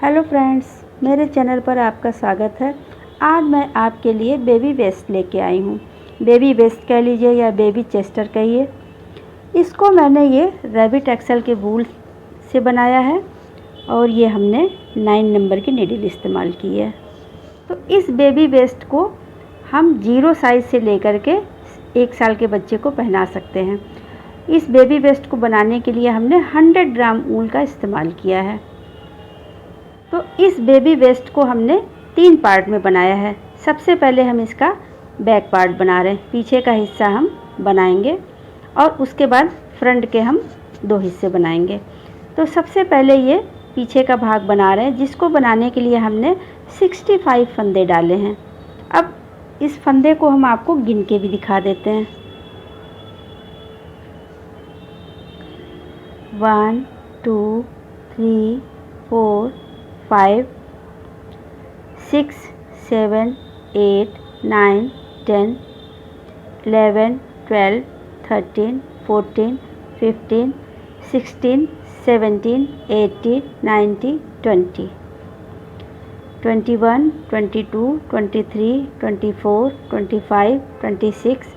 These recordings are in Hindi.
हेलो फ्रेंड्स, मेरे चैनल पर आपका स्वागत है। आज मैं आपके लिए बेबी वेस्ट लेके आई हूँ। बेबी वेस्ट कह लीजिए या बेबी चेस्टर कहिए। इसको मैंने ये रैबिट एक्सेल के वूल से बनाया है और ये हमने 9 नंबर की नीडल इस्तेमाल की है। तो इस बेबी वेस्ट को हम 0 साइज़ से लेकर के 1 साल के बच्चे को पहना सकते हैं। इस बेबी वेस्ट को बनाने के लिए हमने 100 ग्राम ऊन का इस्तेमाल किया है। तो इस बेबी वेस्ट को हमने 3 पार्ट में बनाया है। सबसे पहले हम इसका बैक पार्ट बना रहे हैं, पीछे का हिस्सा हम बनाएंगे और उसके बाद फ्रंट के हम 2 हिस्से बनाएंगे। तो सबसे पहले ये पीछे का भाग बना रहे हैं, जिसको बनाने के लिए हमने 65 फंदे डाले हैं। अब इस फंदे को हम आपको गिन के भी दिखा देते हैं। 1 2 3 4 5 6 7 8 9 10 11 12 13 14 15 16 17 18 19 20 21 22 23 24 25 26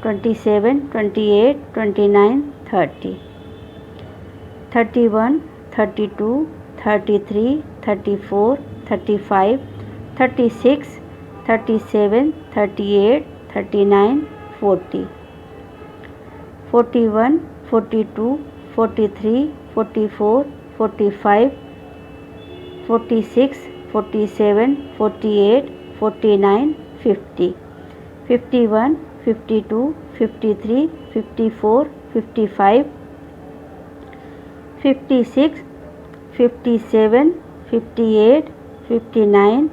27 28 29 30 31 32 33 34 35 36 37 38 39 40 41 42 43 44 45 46 47 48 49 50 51 52 53 54 55 56 57 58 59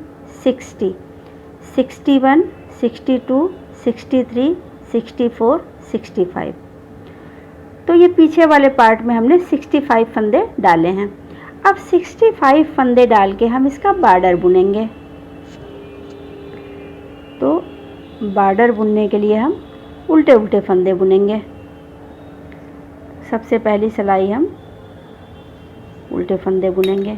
60 61 62 63 64 65। तो ये पीछे वाले पार्ट में हमने 65 फंदे डाले हैं। अब 65 फंदे डाल के हम इसका बॉर्डर बुनेंगे। तो बॉर्डर बुनने के लिए हम उल्टे उल्टे फंदे बुनेंगे। सबसे पहली सिलाई हम उल्टे फंदे बुनेंगे।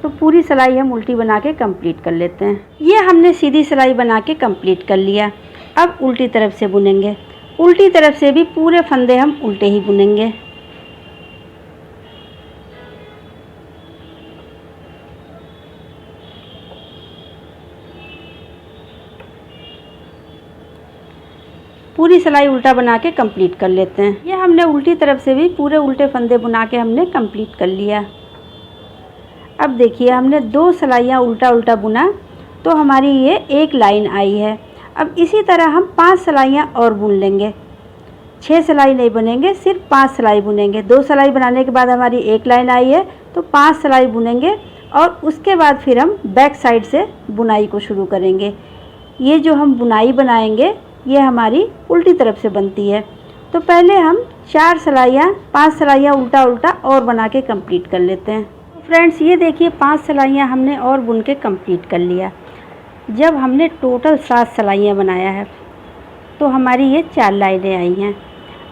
तो पूरी सिलाई हम उल्टी बना के कंप्लीट कर लेते हैं। ये हमने सीधी सिलाई बना के कंप्लीट कर लिया। अब उल्टी तरफ से बुनेंगे। उल्टी तरफ से भी पूरे फंदे हम उल्टे ही बुनेंगे। पूरी सिलाई उल्टा बना के कंप्लीट कर लेते हैं। ये हमने उल्टी तरफ से भी पूरे उल्टे फंदे बुना के हमने कंप्लीट कर लिया। अब देखिए, हमने 2 सिलाइयाँ उल्टा उल्टा बुना तो हमारी ये एक लाइन आई है। अब इसी तरह हम 5 सिलाइयाँ और बुन लेंगे। 6 सिलाई नहीं बुनेंगे, सिर्फ 5 सिलाई बुनेंगे। 2 सिलाई बनाने के बाद हमारी एक लाइन आई है तो 5 सिलाई बुनेंगे और उसके बाद फिर हम बैक साइड से बुनाई को शुरू करेंगे। ये जो हम बुनाई बनाएंगे ये हमारी उल्टी तरफ से बनती है। तो पहले हम 4 सिलाइयाँ 5 सिलाइयाँ उल्टा उल्टा और बना के कंप्लीट कर लेते हैं। फ्रेंड्स, ये देखिए 5 सिलाइयाँ हमने और बुन के कंप्लीट कर लिया। जब हमने टोटल 7 सिलाइयाँ बनाया है तो हमारी ये 4 लाइनें आई हैं।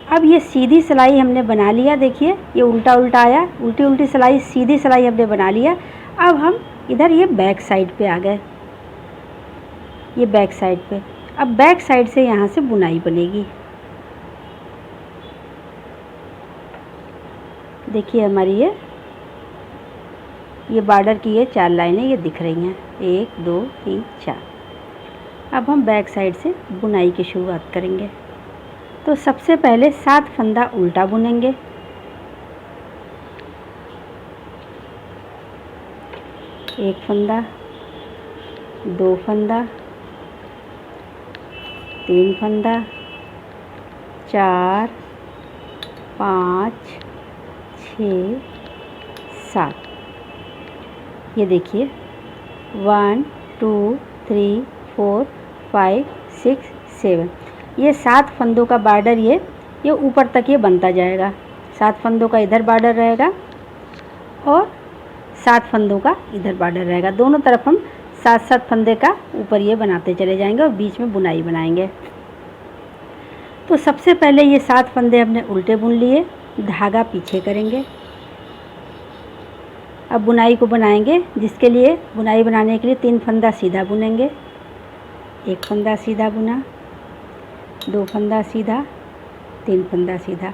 अब ये सीधी सिलाई हमने बना लिया। देखिए ये उल्टा उल्टा आया, उल्टी उल्टी सिलाई, सीधी सिलाई हमने बना लिया। अब हम इधर ये बैक साइड पे आ गए। ये बैक साइड पे, अब बैक साइड से यहाँ से बुनाई बनेगी। देखिए हमारी ये बॉर्डर की ये 4 लाइनें ये दिख रही हैं, 1 2 3 4। अब हम बैक साइड से बुनाई की शुरुआत करेंगे। तो सबसे पहले 7 फंदा उल्टा बुनेंगे। एक फंदा, 2 फंदा, 3 फंदा, 4 5 6 7। ये देखिए 1 2 3 4 5 6 7। ये 7 फंदों का बॉर्डर ये ऊपर तक ये बनता जाएगा। 7 फंदों का इधर बॉर्डर रहेगा और 7 फंदों का इधर बॉर्डर रहेगा। दोनों तरफ हम सात सात फंदे का ऊपर ये बनाते चले जाएंगे और बीच में बुनाई बनाएंगे। तो सबसे पहले ये 7 फंदे हमने उल्टे बुन लिए, धागा पीछे करेंगे। अब बुनाई को बनाएंगे, जिसके लिए बुनाई बनाने के लिए 3 फंदा सीधा बुनेंगे। 1 फंदा सीधा बुना, 2 फंदा सीधा, 3 फंदा सीधा।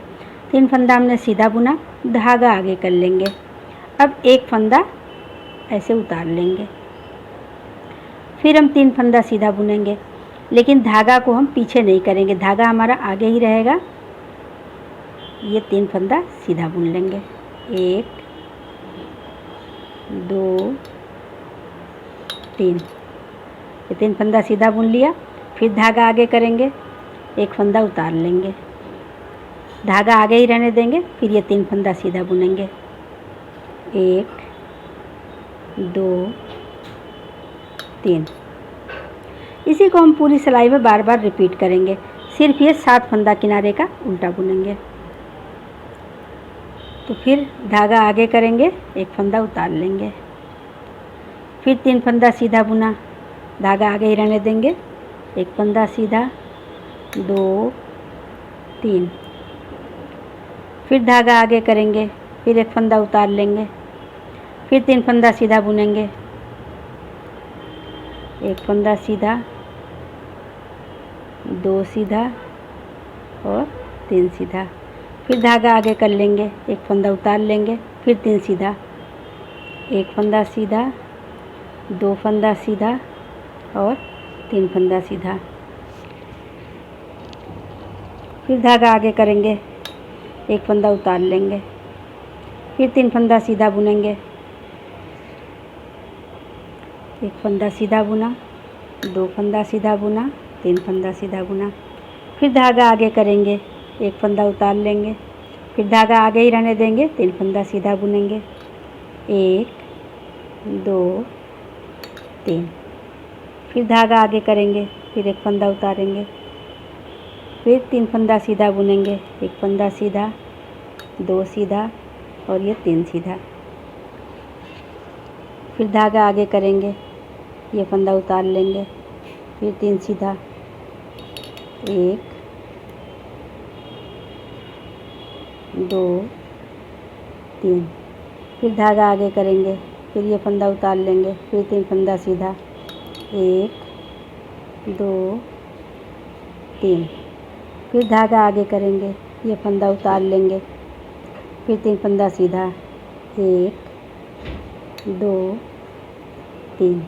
3 फंदा हमने सीधा बुना, धागा आगे कर लेंगे। अब 1 फंदा ऐसे उतार लेंगे। फिर हम 3 फंदा सीधा बुनेंगे, लेकिन धागा को हम पीछे नहीं करेंगे, धागा हमारा आगे ही रहेगा। ये 3 फंदा सीधा बुन लेंगे। 1 2 3, ये 3 फंदा सीधा बुन लिया। फिर धागा आगे करेंगे, 1 फंदा उतार लेंगे, धागा आगे ही रहने देंगे। फिर ये 3 फंदा सीधा बुनेंगे। 1 2 3। इसी को हम पूरी सिलाई में बार बार रिपीट करेंगे। सिर्फ ये 7 फंदा किनारे का उल्टा बुनेंगे। तो फिर धागा आगे करेंगे, 1 फंदा उतार लेंगे। फिर 3 फंदा सीधा बुना, धागा आगे ही रहने देंगे। 1 फंदा सीधा, 2 3। फिर धागा आगे करेंगे, फिर 1 फंदा उतार लेंगे। फिर 3 फंदा सीधा बुनेंगे। 1 फंदा सीधा, 2 सीधा और 3 सीधा। फिर धागा आगे कर लेंगे, 1 फंदा उतार लेंगे। फिर 3 सीधा, 1 फंदा सीधा, 2 फंदा सीधा और 3 फंदा सीधा। फिर धागा आगे करेंगे, 1 फंदा उतार लेंगे। फिर 3 फंदा सीधा बुनेंगे। 1 फंदा सीधा बुना, 2 फंदा सीधा बुना, 3 फंदा सीधा बुना। फिर धागा आगे करेंगे, 1 फंदा उतार लेंगे। फिर धागा आगे ही रहने देंगे, 3 फंदा सीधा बुनेंगे। 1 2 3। फिर धागा आगे करेंगे, फिर 1 फंदा उतारेंगे। फिर 3 फंदा सीधा बुनेंगे। 1 फंदा सीधा, 2 सीधा और ये 3 सीधा। फिर धागा आगे करेंगे, ये फंदा उतार लेंगे। फिर 3 सीधा, 1 2 3। फिर धागा आगे करेंगे, फिर ये फंदा उतार लेंगे। फिर 3 फंदा सीधा, 1 2 3। फिर धागा आगे करेंगे, ये फंदा उतार लेंगे। फिर 3 फंदा सीधा, 1 2 3।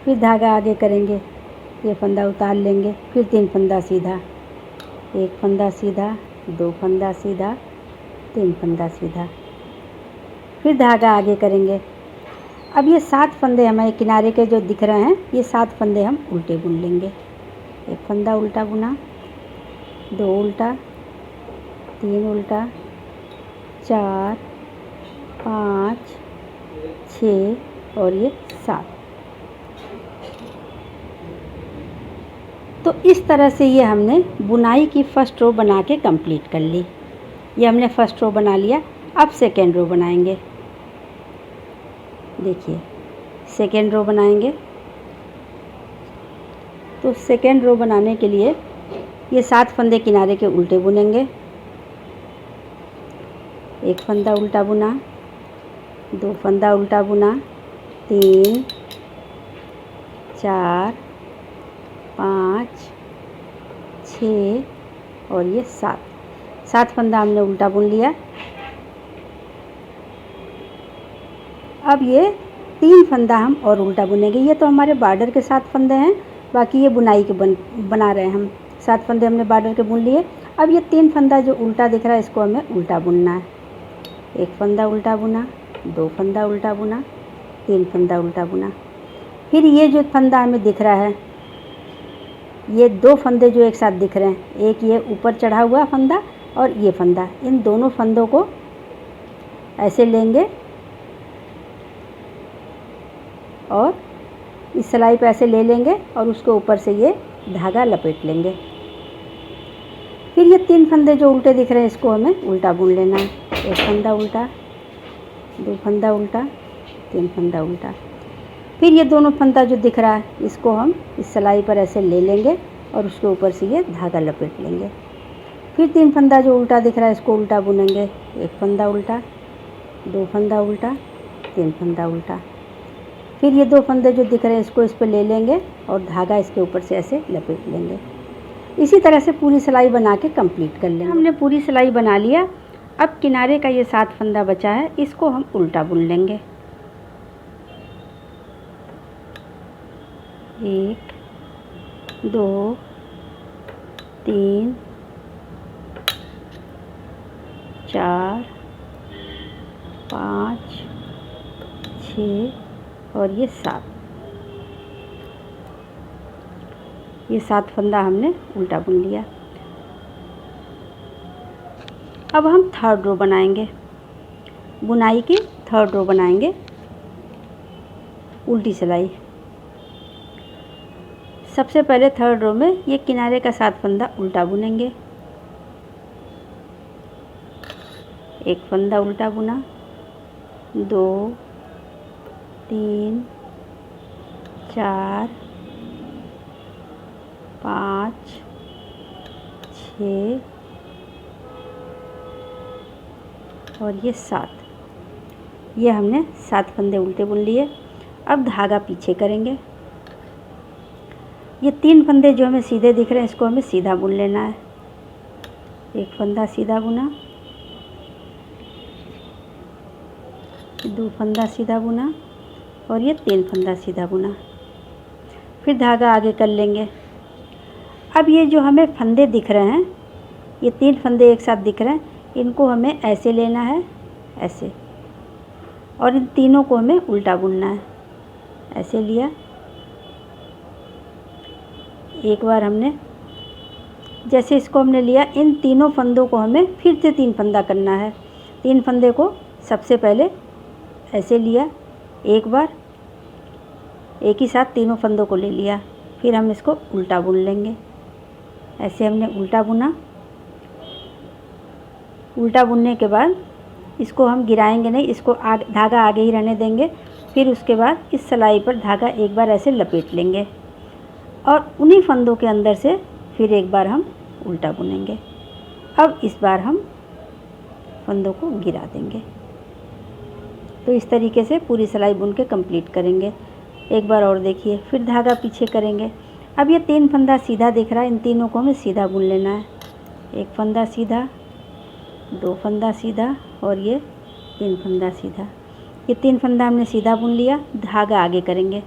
फिर धागा आगे करेंगे, ये फंदा उतार लेंगे। फिर 3 फंदा सीधा, 1 फंदा सीधा, 2 फंदा सीधा, 3 फंदा सीधा। फिर धागा आगे करेंगे। अब ये 7 फंदे हमारे किनारे के जो दिख रहे हैं, ये 7 फंदे हम उल्टे बुन लेंगे। 1 फंदा उल्टा बुना, 2 उल्टा, 3 उल्टा, 4 5 6 और ये 7। तो इस तरह से ये हमने बुनाई की फर्स्ट रो बना के कंप्लीट कर ली। ये हमने फर्स्ट रो बना लिया। अब सेकेंड रो बनाएंगे। देखिए सेकेंड रो बनाएंगे। तो सेकेंड रो बनाने के लिए ये 7 फंदे किनारे के उल्टे बुनेंगे। 1 फंदा उल्टा बुना, 2 फंदा उल्टा बुना, 3 4 5 6 और ये 7 फंदा हमने उल्टा बुन लिया। अब ये 3 फंदा हम और उल्टा बुनेंगे। ये तो हमारे बॉर्डर के 7 फंदे हैं, बाकी ये बुनाई के बना रहे हैं हम। 7 फंदे हमने बॉर्डर के बुन लिए। अब ये 3 फंदा जो उल्टा दिख रहा है, इसको हमें उल्टा बुनना है। 1 फंदा उल्टा बुना, 2 फंदा उल्टा बुना, 3 फंदा उल्टा बुना। फिर ये जो फंदा हमें दिख रहा है, ये 2 फंदे जो एक साथ दिख रहे हैं, एक ये ऊपर चढ़ा हुआ फंदा और ये फंदा, इन दोनों फंदों को ऐसे लेंगे और इस सिलाई पे ऐसे ले लेंगे और उसके ऊपर से ये धागा लपेट लेंगे। फिर ये 3 फंदे जो उल्टे दिख रहे हैं, इसको हमें उल्टा बुन लेना है। 1 फंदा उल्टा, 2 फंदा उल्टा, 3 फंदा उल्टा। फिर ये दोनों फंदा जो दिख रहा है इसको हम इस सिलाई पर ऐसे ले लेंगे और उसके ऊपर से ये धागा लपेट लेंगे। फिर 3 फंदा जो उल्टा दिख रहा है इसको उल्टा बुनेंगे। 1 फंदा उल्टा, 2 फंदा उल्टा, 3 फंदा उल्टा। फिर ये 2 फंदे जो दिख रहे हैं इसको इस पर ले लेंगे और धागा इसके ऊपर से ऐसे लपेट लेंगे। इसी तरह से पूरी सिलाई बना के कंप्लीट कर लेंगे। हमने पूरी सिलाई बना लिया। अब किनारे का ये 7 फंदा बचा है, इसको हम उल्टा बुन लेंगे। 1 2 3 4 5 6 और ये 7। ये 7 फंदा हमने उल्टा बुन लिया। अब हम 3rd रो बनाएंगे। बुनाई की 3rd रो बनाएंगे उल्टी सिलाई। सबसे पहले 3rd रो में ये किनारे का 7 फंदा उल्टा बुनेंगे। 1 फंदा उल्टा बुना, 2 3 4 5 6 और ये 7। ये हमने 7 फंदे उल्टे बुन लिए। अब धागा पीछे करेंगे। ये 3 फंदे जो हमें सीधे दिख रहे हैं इसको हमें सीधा बुन लेना है। 1 फंदा सीधा बुना, 2 फंदा सीधा बुना और ये 3 फंदा सीधा बुना। फिर धागा आगे कर लेंगे। अब ये जो हमें फंदे दिख रहे हैं, ये 3 फंदे एक साथ दिख रहे हैं, इनको हमें ऐसे लेना है, ऐसे, और इन तीनों को हमें उल्टा बुनना है। ऐसे लिया, एक बार हमने जैसे इसको हमने लिया, इन तीनों फंदों को हमें फिर से 3 फंदा करना है। 3 फंदे को सबसे पहले ऐसे लिया, एक बार एक ही साथ तीनों फंदों को ले लिया, फिर हम इसको उल्टा बुन लेंगे। ऐसे हमने उल्टा बुना। उल्टा बुनने के बाद इसको हम गिराएंगे नहीं, इसको धागा आगे ही रहने देंगे। फिर उसके बाद इस सिलाई पर धागा एक बार ऐसे लपेट लेंगे और उन्हीं फंदों के अंदर से फिर एक बार हम उल्टा बुनेंगे। अब इस बार हम फंदों को गिरा देंगे। तो इस तरीके से पूरी सिलाई बुन के कंप्लीट करेंगे। एक बार और देखिए, फिर धागा पीछे करेंगे। अब ये 3 फंदा सीधा दिख रहा है, इन तीनों को हमें सीधा बुन लेना है। 1 फंदा सीधा, 2 फंदा सीधा और ये 3 फंदा सीधा। ये 3 फंदा हमने सीधा बुन लिया। धागा आगे करेंगे।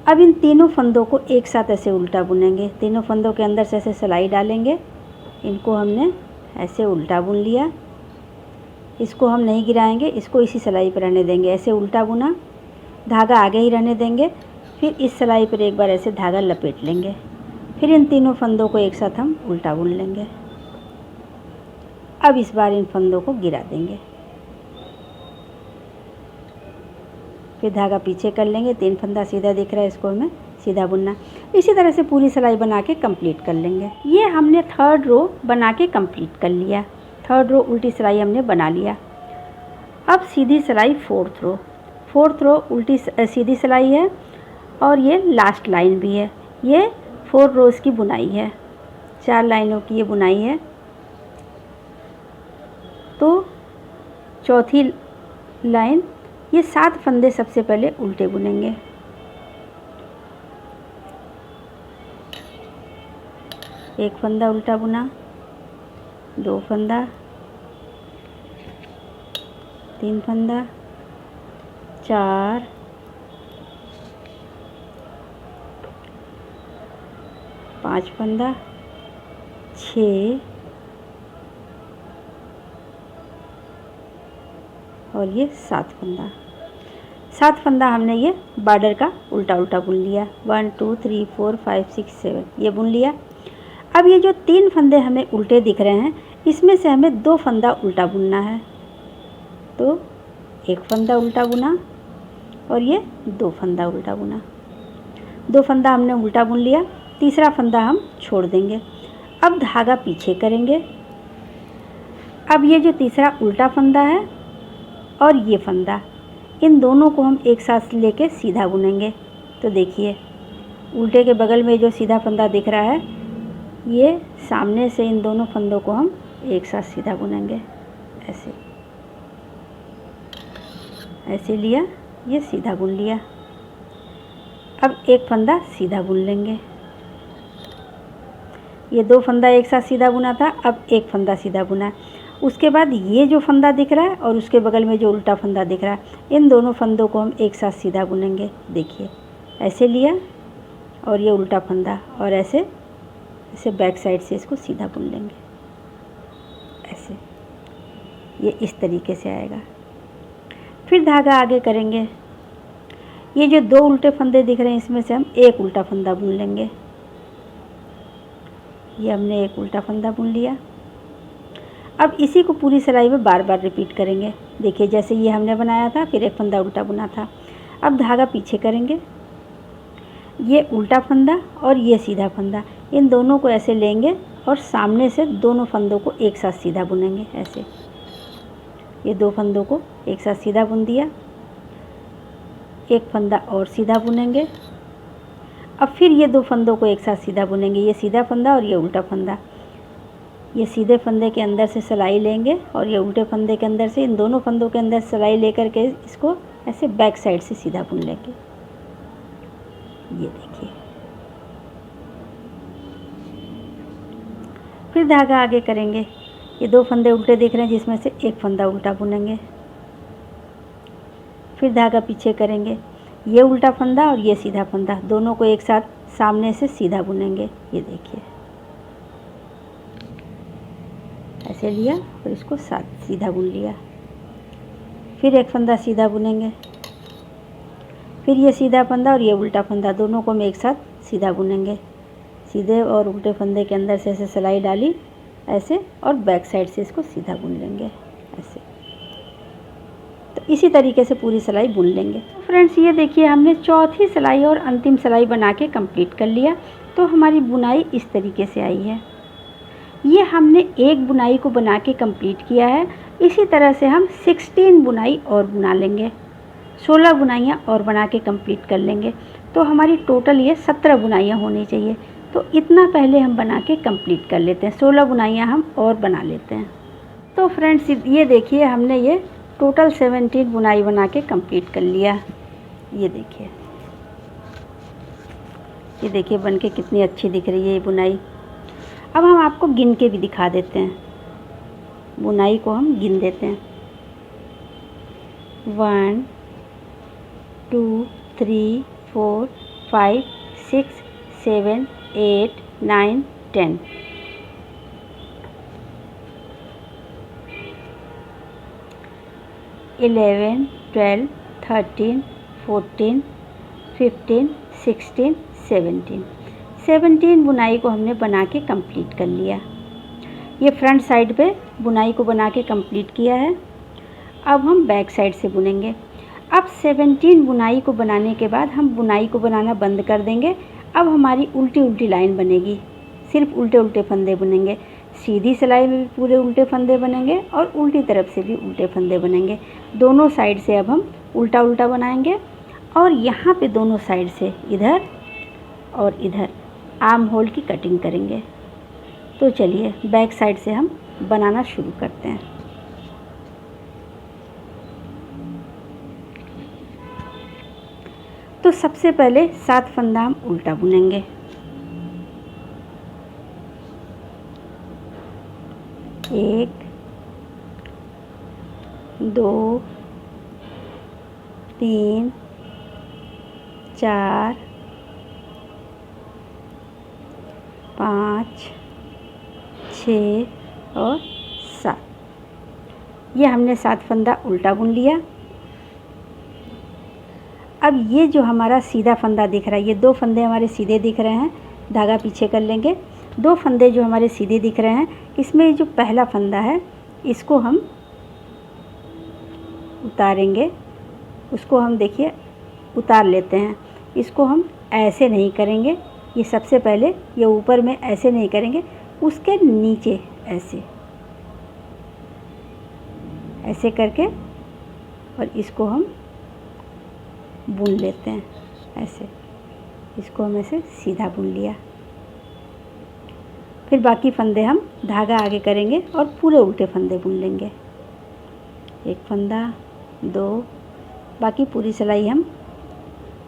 अब इन तीनों फंदों को एक साथ ऐसे उल्टा बुनेंगे। तीनों फंदों के अंदर से ऐसे सिलाई डालेंगे। इनको हमने ऐसे उल्टा बुन लिया। इसको हम नहीं गिराएंगे, इसको इसी सिलाई पर रहने देंगे। ऐसे उल्टा बुना, धागा आगे ही रहने देंगे। फिर इस सिलाई पर एक बार ऐसे धागा लपेट लेंगे। फिर इन तीनों फंदों को एक साथ हम उल्टा बुन लेंगे। अब इस बार इन फंदों को गिरा देंगे। फिर धागा पीछे कर लेंगे। 3 फंदा सीधा दिख रहा है, इसको हमें सीधा बुनना। इसी तरह से पूरी सिलाई बना के कंप्लीट कर लेंगे। ये हमने 3rd रो बना के कंप्लीट कर लिया। 3rd रो उल्टी सिलाई हमने बना लिया। अब सीधी सिलाई 4th रो। 4th रो उल्टी सीधी सिलाई है और ये लास्ट लाइन भी है। ये 4 रोज़ की बुनाई है, 4 लाइनों की ये बुनाई है। तो चौथी लाइन, ये 7 फंदे सबसे पहले उल्टे बुनेंगे। एक फंदा उल्टा बुना, 2 फंदा, 3 फंदा, 4, 5 फंदा, 6 और ये 7 फंदा। 7 फंदा हमने ये बॉर्डर का उल्टा उल्टा बुन लिया। 1 2 3 4 5 6 7 ये बुन लिया। अब ये जो 3 फंदे हमें उल्टे दिख रहे हैं, इसमें से हमें 2 फंदा उल्टा बुनना है। तो 1 फंदा उल्टा बुना और ये 2 फंदा उल्टा बुना। 2 फंदा हमने उल्टा बुन लिया। तीसरा फंदा हम छोड़ देंगे। अब धागा पीछे करेंगे। अब ये जो तीसरा उल्टा फंदा है और ये फंदा, इन दोनों को हम एक साथ लेके सीधा बुनेंगे। तो देखिए उल्टे के बगल में जो सीधा फंदा दिख रहा है, ये सामने से इन दोनों फंदों को हम एक साथ सीधा बुनेंगे। ऐसे ऐसे लिया, ये सीधा बुन लिया। अब एक फंदा सीधा बुन लेंगे। ये दो फंदा एक साथ सीधा बुना था, अब एक फंदा सीधा बुना। उसके बाद ये जो फंदा दिख रहा है और उसके बगल में जो उल्टा फंदा दिख रहा है, इन दोनों फंदों को हम एक साथ सीधा बुनेंगे। देखिए ऐसे लिया और ये उल्टा फंदा, और ऐसे ऐसे बैक साइड से इसको सीधा बुन लेंगे। ऐसे ये इस तरीके से आएगा। फिर धागा आगे करेंगे। ये जो दो उल्टे फंदे दिख रहे हैं, इसमें से हम एक उल्टा फंदा बुन लेंगे। ये हमने एक उल्टा फंदा बुन लिया। अब इसी को पूरी सिलाई में बार बार रिपीट करेंगे। देखिए जैसे ये हमने बनाया था, फिर एक फंदा उल्टा बुना था। अब धागा पीछे करेंगे, ये उल्टा फंदा और ये सीधा फंदा, इन दोनों को ऐसे लेंगे और सामने से दोनों फंदों को एक साथ सीधा बुनेंगे। ऐसे ये दो फंदों को एक साथ सीधा बुन दिया, एक फंदा और सीधा बुनेंगे। अब फिर ये दो फंदों को एक साथ सीधा बुनेंगे, ये सीधा फंदा और ये उल्टा फंदा। ये सीधे फंदे के अंदर से सिलाई लेंगे और ये उल्टे फंदे के अंदर से, इन दोनों फंदों के अंदर सिलाई लेकर के इसको ऐसे बैक साइड से सीधा बुन लेंगे। ये देखिए। फिर धागा आगे करेंगे। ये दो फंदे उल्टे दिख रहे हैं, जिसमें से एक फंदा उल्टा बुनेंगे। फिर धागा पीछे करेंगे, ये उल्टा फंदा और ये सीधा फंदा, दोनों को एक साथ सामने से सीधा बुनेंगे। ये देखिए ऐसे लिया और इसको साथ सीधा बुन लिया। फिर एक फंदा सीधा बुनेंगे, फिर ये सीधा फंदा और ये उल्टा फंदा, दोनों को हम एक साथ सीधा बुनेंगे। सीधे और उल्टे फंदे के अंदर से ऐसे सिलाई डाली ऐसे, और बैक साइड से इसको सीधा बुन लेंगे ऐसे। तो इसी तरीके से पूरी सिलाई बुन लेंगे। तो फ्रेंड्स ये देखिए हमने चौथी सिलाई और अंतिम सिलाई बना के कंप्लीट कर लिया। तो हमारी बुनाई इस तरीके से आई है। ये हमने एक बुनाई को बना के कंप्लीट किया है। इसी तरह से हम 16 बुनाई और बना लेंगे, 16 बुनाइयाँ और बना के कंप्लीट कर लेंगे। तो हमारी टोटल ये 17 बुनाइयाँ होनी चाहिए। तो इतना पहले हम बना के कंप्लीट कर लेते हैं, 16 बुनाइयाँ हम और बना लेते हैं। तो फ्रेंड्स ये देखिए हमने ये टोटल 17 बुनाई बना के कंप्लीट कर लिया। ये देखिए बन के कितनी अच्छी दिख रही है ये बुनाई। अब हम आपको गिन के भी दिखा देते हैं, बुनाई को हम गिन देते हैं। 1 2 3 4 5 6 7 8 9 10। इलेवन 12 13 14 15 16 17 बुनाई को हमने बना के कंप्लीट कर लिया। ये फ्रंट साइड पे बुनाई को बना के कंप्लीट किया है। अब हम बैक साइड से बुनेंगे। अब 17 बुनाई को बनाने के बाद हम बुनाई को बनाना बंद कर देंगे। अब हमारी उल्टी उल्टी लाइन बनेगी, सिर्फ उल्टे उल्टे फंदे बनेंगे। सीधी सिलाई में भी पूरे उल्टे फंदे बनेंगे और उल्टी तरफ से भी उल्टे फंदे बनेंगे। दोनों साइड से अब हम उल्टा उल्टा बनाएंगे और यहाँ पे दोनों साइड से इधर और इधर आर्म होल की कटिंग करेंगे। तो चलिए बैक साइड से हम बनाना शुरू करते हैं। तो सबसे पहले 7 फंदा हम उल्टा बुनेंगे। एक, 2 3 4 5 6 और 7। ये हमने 7 फंदा उल्टा बुन लिया। अब ये जो हमारा सीधा फंदा दिख रहा है, ये 2 फंदे हमारे सीधे दिख रहे हैं, धागा पीछे कर लेंगे। 2 फंदे जो हमारे सीधे दिख रहे हैं, इसमें जो पहला फंदा है इसको हम उतारेंगे। उसको हम देखिए उतार लेते हैं। इसको हम ऐसे नहीं करेंगे, ये सबसे पहले ये ऊपर में ऐसे नहीं करेंगे, उसके नीचे ऐसे ऐसे करके और इसको हम बुन लेते हैं ऐसे। इसको हम ऐसे सीधा बुन लिया। फिर बाकी फंदे हम धागा आगे करेंगे और पूरे उल्टे फंदे बुन लेंगे। एक फंदा, 2, बाकी पूरी सिलाई हम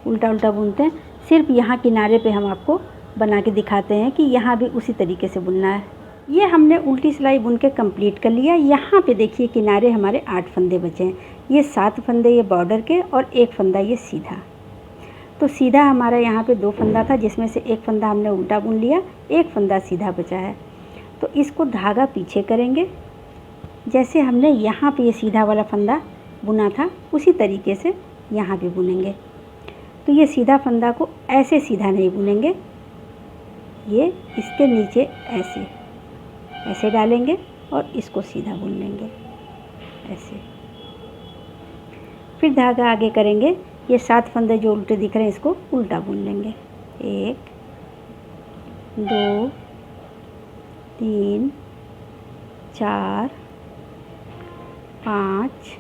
उल्टा उल्टा बुनते हैं। सिर्फ यहाँ किनारे पे हम आपको बना के दिखाते हैं कि यहाँ भी उसी तरीके से बुनना है। ये हमने उल्टी सिलाई बुन के कंप्लीट कर लिया। यहाँ पे देखिए किनारे हमारे 8 फंदे बचे हैं। ये 7 फंदे ये बॉर्डर के और 1 फंदा ये सीधा। तो सीधा हमारा यहाँ पे 2 फंदा था, जिसमें से 1 फंदा हमने उल्टा बुन लिया, 1 फंदा सीधा बचा है। तो इसको धागा पीछे करेंगे, जैसे हमने यहाँ पे ये सीधा वाला फंदा बुना था उसी तरीके से यहाँ भी बुनेंगे। तो ये सीधा फंदा को ऐसे सीधा नहीं बुनेंगे, ये इसके नीचे ऐसे ऐसे डालेंगे और इसको सीधा बुन लेंगे ऐसे। फिर धागा आगे करेंगे। ये 7 फंदे जो उल्टे दिख रहे हैं इसको उल्टा बुन लेंगे। 1, 2, 3, 4, 5,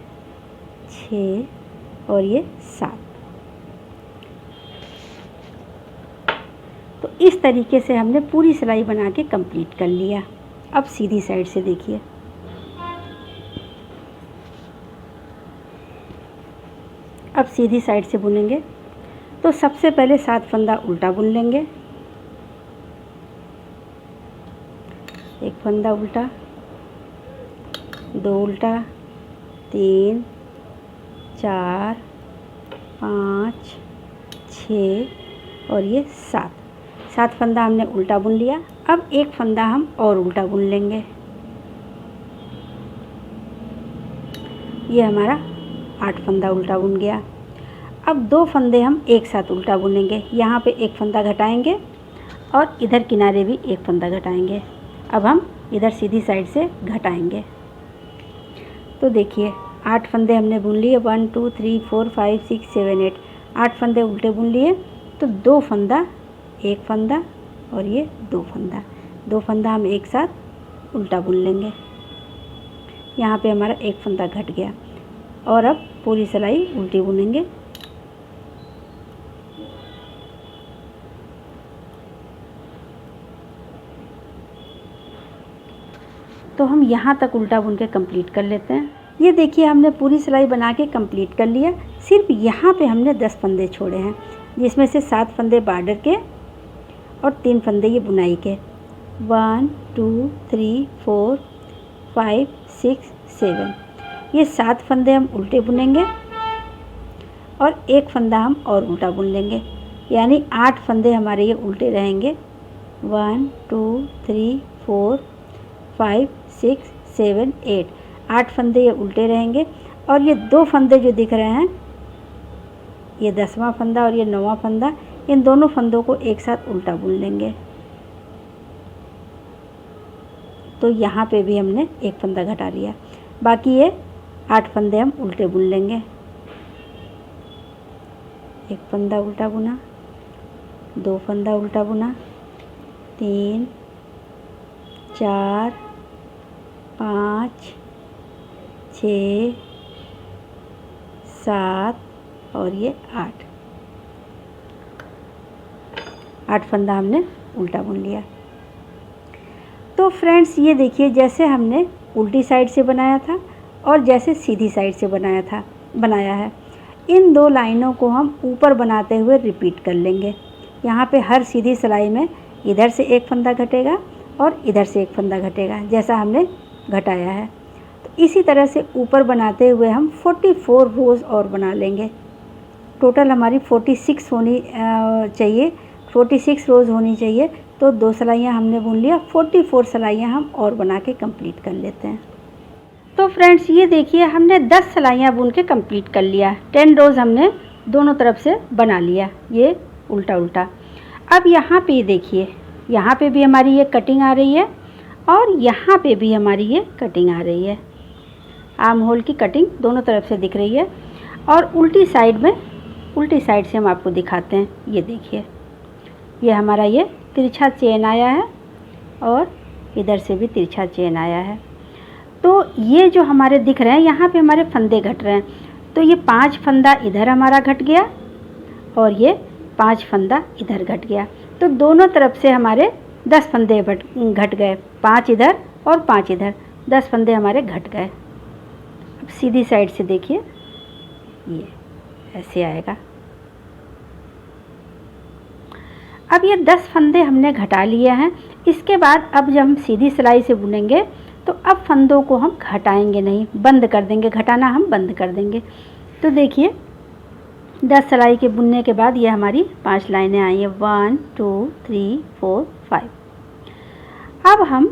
6 और ये 7। तो इस तरीके से हमने पूरी सिलाई बना के कंप्लीट कर लिया। अब सीधी साइड से देखिए। अब सीधी साइड से बुनेंगे। तो सबसे पहले 7 फंदा उल्टा बुन लेंगे। 1 फंदा उल्टा, 2 उल्टा, 3, 4, 5, 6 और ये 7 फंदा हमने उल्टा बुन लिया। अब 1 फंदा हम और उल्टा बुन लेंगे। ये हमारा 8 फंदा उल्टा बुन गया। अब 2 फंदे हम एक साथ उल्टा बुनेंगे। यहाँ पे 1 फंदा घटाएंगे और इधर किनारे भी 1 फंदा घटाएंगे। अब हम इधर सीधी साइड से घटाएंगे। तो देखिए 8 फंदे हमने बुन लिए। 1 2 3 4 5 6 7 8 8 फंदे उल्टे बुन लिए। तो 2 फंदा, 1 फंदा और ये 2 फंदा हम एक साथ उल्टा बुन लेंगे। यहाँ पे हमारा 1 फंदा घट गया और अब पूरी सिलाई उल्टी बुनेंगे। तो हम यहाँ तक उल्टा बुन के कंप्लीट कर लेते हैं। ये देखिए हमने पूरी सिलाई बना के कंप्लीट कर लिया। सिर्फ यहाँ पे हमने 10 फंदे छोड़े हैं, जिसमें से 7 फंदे बॉर्डर के और 3 फंदे ये बुनाई के। 1 2 3 4 5 6 7 ये 7 फंदे हम उल्टे बुनेंगे और 1 फंदा हम और उल्टा बुन लेंगे, यानी 8 फंदे हमारे ये उल्टे रहेंगे। 1 2 3 4 5 6 7 8 फंदे ये उल्टे रहेंगे। और ये 2 फंदे जो दिख रहे हैं, ये 10वां फंदा और ये 9वां फंदा, इन दोनों फंदों को एक साथ उल्टा बुन लेंगे। तो यहाँ पे भी हमने 1 फंदा घटा लिया। बाकी ये 8 फंदे हम उल्टे बुन लेंगे। 1 फंदा उल्टा बुना, 2 फंदा उल्टा बुना, 3 4 5 6 7 और ये 8 फंदा हमने उल्टा बुन लिया। तो फ्रेंड्स ये देखिए, जैसे हमने उल्टी साइड से बनाया था और जैसे सीधी साइड से बनाया है, इन 2 लाइनों को हम ऊपर बनाते हुए रिपीट कर लेंगे। यहाँ पे हर सीधी सिलाई में इधर से 1 फंदा घटेगा और इधर से 1 फंदा घटेगा, जैसा हमने घटाया है। तो इसी तरह से ऊपर बनाते हुए हम 44 रोज़ और बना लेंगे। टोटल हमारी 46 होनी चाहिए, 46 रोज़ होनी चाहिए। तो 2 सिलाइयाँ हमने बुन लिया, 44 सिलाइयाँ हम और बना के कंप्लीट कर लेते हैं। तो फ्रेंड्स ये देखिए, हमने 10 सिलाइयाँ बुन के कंप्लीट कर लिया। 10 रोज़ हमने दोनों तरफ से बना लिया, ये उल्टा उल्टा। अब यहाँ पे ये देखिए, यहाँ पे भी हमारी ये कटिंग आ रही है और यहाँ पे भी हमारी ये कटिंग आ रही है। आर्म होल की कटिंग दोनों तरफ से दिख रही है। और उल्टी साइड से हम आपको दिखाते हैं। ये देखिए, ये हमारा ये तिरछा चेन आया है और इधर से भी तिरछा चेन आया है। तो ये जो हमारे दिख रहे हैं, यहाँ पे हमारे फंदे घट रहे हैं। तो ये 5 फंदा इधर हमारा घट गया और ये 5 फंदा इधर घट गया। तो दोनों तरफ से हमारे 10 फंदे घट गए, 5 इधर और 5 इधर, 10 फंदे हमारे घट गए। अब सीधी साइड से देखिए, ये ऐसे आएगा। अब ये 10 फंदे हमने घटा लिए हैं। इसके बाद अब जब हम सीधी सिलाई से बुनेंगे तो अब फंदों को हम घटाएंगे नहीं, बंद कर देंगे, घटाना हम बंद कर देंगे। तो देखिए 10 सिलाई के बुनने के बाद ये हमारी 5 लाइनें आई हैं, 1 2 3 4 5। अब हम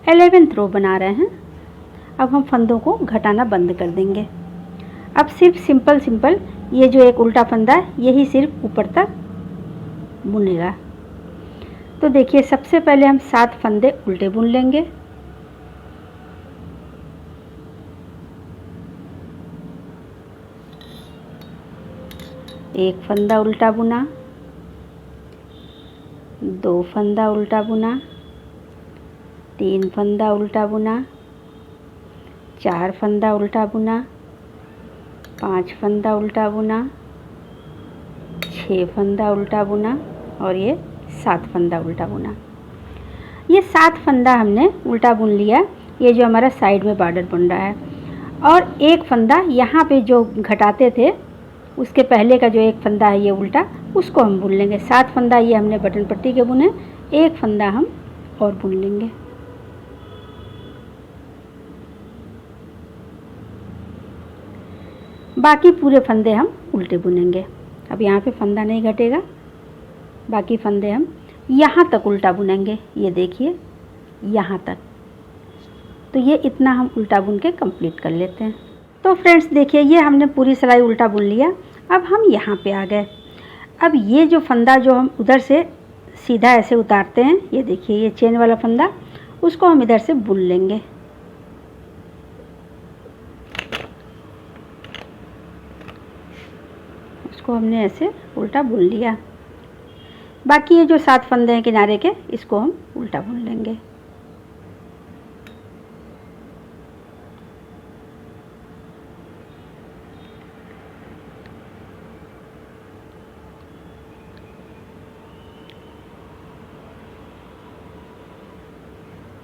11th रो बना रहे हैं। अब हम फंदों को घटाना बंद कर देंगे। अब सिर्फ सिंपल ये जो एक उल्टा फंदा है यही सिर्फ ऊपर तक बुनेगा। तो देखिए सबसे पहले हम 7 फंदे उल्टे बुन लेंगे। एक फंदा उल्टा बुना, 2 फंदा उल्टा बुना, 3 फंदा उल्टा बुना, 4 फंदा उल्टा बुना, 5 फंदा उल्टा बुना, 6 फंदा उल्टा बुना और ये 7 फंदा उल्टा बुना। ये 7 फंदा हमने उल्टा बुन लिया। ये जो हमारा साइड में बॉर्डर बन रहा है, और एक फंदा यहाँ पे जो घटाते थे उसके पहले का जो एक फंदा है ये उल्टा, उसको हम बुन लेंगे। 7 फंदा ये हमने बटन पट्टी के बुने, एक फंदा हम और बुन लेंगे। बाकी पूरे फंदे हम उल्टे बुनेंगे। अब यहाँ पे फंदा नहीं घटेगा, बाकी फंदे हम यहाँ तक उल्टा बुनेंगे। ये देखिए यहाँ तक। तो ये इतना हम उल्टा बुन के कंप्लीट कर लेते हैं। तो फ्रेंड्स देखिए ये हमने पूरी सिलाई उल्टा बुन लिया। अब हम यहाँ पे आ गए। अब ये जो फंदा जो हम उधर से सीधा ऐसे उतारते हैं, ये देखिए ये चेन वाला फंदा, उसको हम इधर से बुन लेंगे। उसको हमने ऐसे उल्टा बुन लिया। बाकी ये जो 7 फंदे हैं किनारे के, इसको हम उल्टा बुन लेंगे।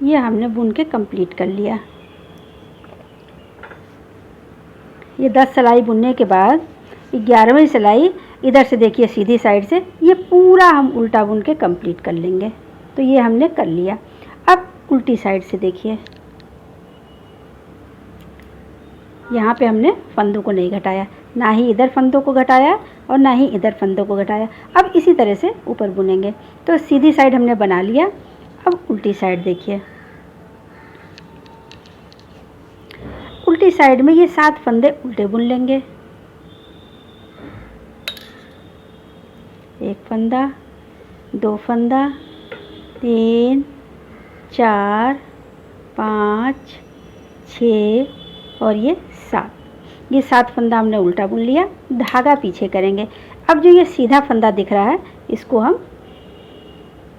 ये हमने बुन के कंप्लीट कर लिया। ये 10 सिलाई बुनने के बाद 11वीं सिलाई इधर से देखिए सीधी साइड से ये पूरा हम उल्टा बुन के कंप्लीट कर लेंगे। तो ये हमने कर लिया। अब उल्टी साइड से देखिए, यहाँ पे हमने फंदों को नहीं घटाया, ना ही इधर फंदों को घटाया और ना ही इधर फंदों को घटाया। अब इसी तरह से ऊपर बुनेंगे। तो सीधी साइड हमने बना लिया। अब उल्टी साइड देखिए, उल्टी साइड में ये 7 फंदे उल्टे बुन लेंगे। एक फंदा, 2 फंदा, 3 4 5 6 और ये 7। ये 7 फंदा हमने उल्टा बुन लिया। धागा पीछे करेंगे। अब जो ये सीधा फंदा दिख रहा है इसको हम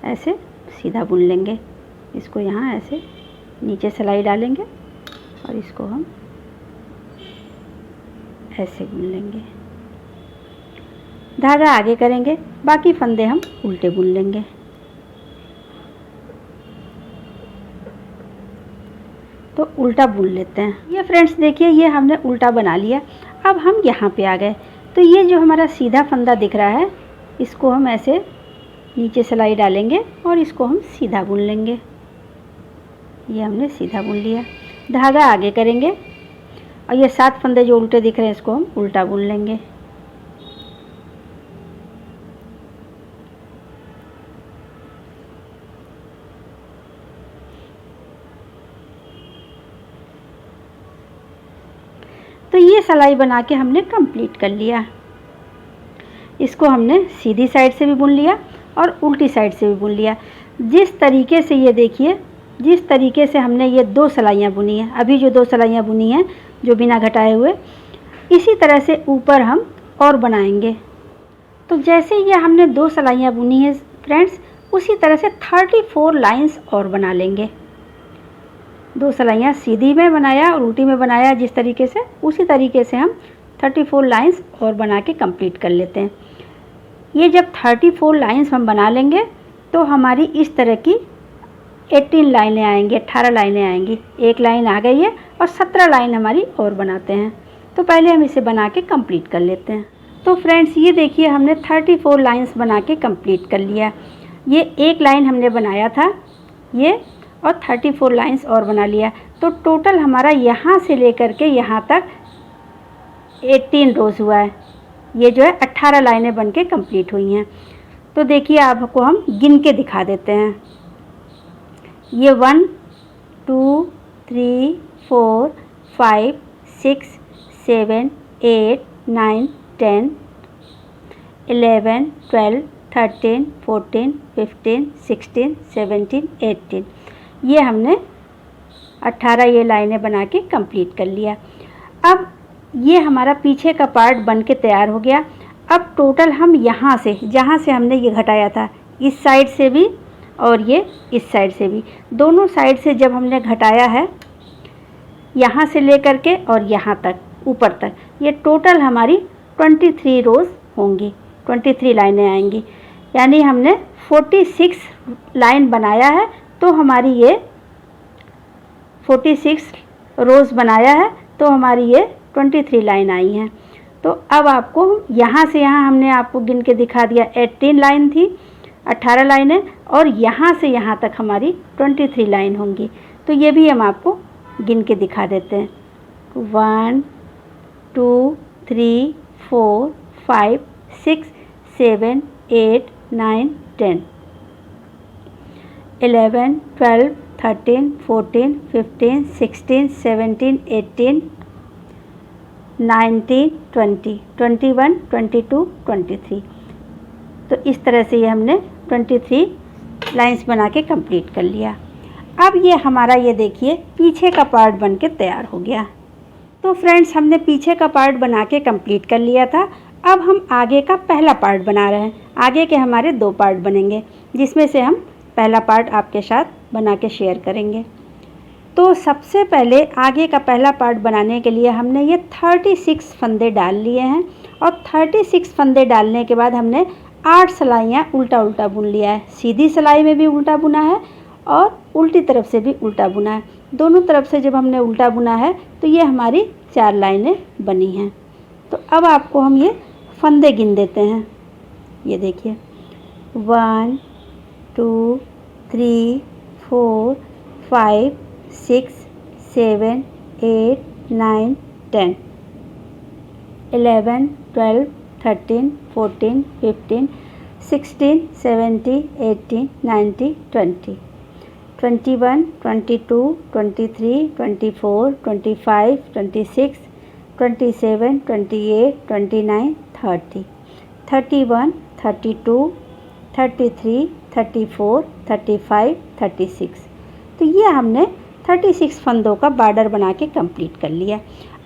ऐसे सीधा बुन लेंगे। इसको यहाँ ऐसे नीचे सिलाई डालेंगे और इसको हम ऐसे बुन लेंगे। धागा आगे करेंगे, बाकी फंदे हम उल्टे बुन लेंगे। तो उल्टा बुन लेते हैं। ये फ्रेंड्स देखिए ये हमने उल्टा बना लिया। अब हम यहाँ पे आ गए। तो ये जो हमारा सीधा फंदा दिख रहा है इसको हम ऐसे नीचे सिलाई डालेंगे और इसको हम सीधा बुन लेंगे। ये हमने सीधा बुन लिया। धागा आगे करेंगे और ये 7 फंदे जो उल्टे दिख रहे हैं इसको हम उल्टा बुन लेंगे। तो ये सिलाई बना के हमने कंप्लीट कर लिया। इसको हमने सीधी साइड से भी बुन लिया और उल्टी साइड से भी बुन लिया। जिस तरीके से ये देखिए, जिस तरीके से हमने ये 2 सिलाइयाँ बुनी हैं, अभी जो 2 सिलाइयाँ बुनी हैं जो बिना घटाए हुए, इसी तरह से ऊपर हम और बनाएंगे। तो जैसे ये हमने 2 सिलाइयाँ बुनी हैं फ्रेंड्स, उसी तरह से 34 लाइंस और बना लेंगे। 2 सिलाइयाँ सीधी में बनाया और उल्टी में बनाया, जिस तरीके से उसी तरीके से हम 34 लाइंस और बना के कंप्लीट कर लेते हैं। ये जब 34 लाइंस हम बना लेंगे तो हमारी इस तरह की 18 लाइनें आएंगी, 18 लाइनें आएंगी। एक लाइन आ गई है और 17 लाइन हमारी और बनाते हैं। तो पहले हम इसे बना के कंप्लीट कर लेते हैं। तो फ्रेंड्स ये देखिए हमने 34 लाइंस बना के कंप्लीट कर लिया। ये एक लाइन हमने बनाया था ये, और 34 लाइंस और बना लिया। तो टोटल हमारा यहाँ से लेकर के यहाँ तक 18 रोज़ हुआ है। ये जो है 18 लाइनें बन के कम्प्लीट हुई हैं। तो देखिए आपको हम गिन के दिखा देते हैं। ये 1 2 3 4 5 6 7 8 9 10 11 12 13 14 15 16 17 18, ये हमने 18 ये लाइनें बना के कंप्लीट कर लिया। अब ये हमारा पीछे का पार्ट बन के तैयार हो गया। अब टोटल हम यहाँ से, जहाँ से हमने ये घटाया था, इस साइड से भी और ये इस साइड से भी, दोनों साइड से जब हमने घटाया है यहाँ से लेकर के और यहाँ तक ऊपर तक, ये टोटल हमारी 23 रोज़ होंगी, 23 लाइनें आएंगी। यानी हमने 46 लाइन बनाया है तो हमारी ये 46 रोज़ बनाया है तो हमारी ये 23 लाइन आई हैं। तो अब आपको यहाँ से यहाँ हमने आपको गिन के दिखा दिया, 18 लाइन थी, 18 लाइनें, और यहाँ से यहाँ तक हमारी 23 लाइन होंगी। तो ये भी हम आपको गिन के दिखा देते हैं। 1 2 3 4 5 6 7 8 9 10 11 12 13 14 15 16 17 18 19 20 21 22 23। तो इस तरह से ये हमने 23 लाइंस बना के कंप्लीट कर लिया। अब ये हमारा ये देखिए पीछे का पार्ट बन के तैयार हो गया। तो फ्रेंड्स हमने पीछे का पार्ट बना के कंप्लीट कर लिया था। अब हम आगे का पहला पार्ट बना रहे हैं। आगे के हमारे 2 पार्ट बनेंगे, जिसमें से हम पहला पार्ट आपके साथ बना के शेयर करेंगे। तो सबसे पहले आगे का पहला पार्ट बनाने के लिए हमने ये 36 फंदे डाल लिए हैं, और 36 फंदे डालने के बाद हमने 8 सिलाइयाँ उल्टा उल्टा बुन लिया है। सीधी सिलाई में भी उल्टा बुना है और उल्टी तरफ से भी उल्टा बुना है। दोनों तरफ से जब हमने उल्टा बुना है तो ये हमारी 4 लाइनें बनी हैं। तो अब आपको हम ये फंदे गिन देते हैं। ये देखिए 1 2 3 4 5 6 7 8 9 10 11 12 13 14 15 16 17 18 19 20 21 22 23 24 25 26 27 28 29 30 31 32 33 34 35 36। तो ये हमने 36 फंदों का बॉर्डर बना के कंप्लीट कर लिया।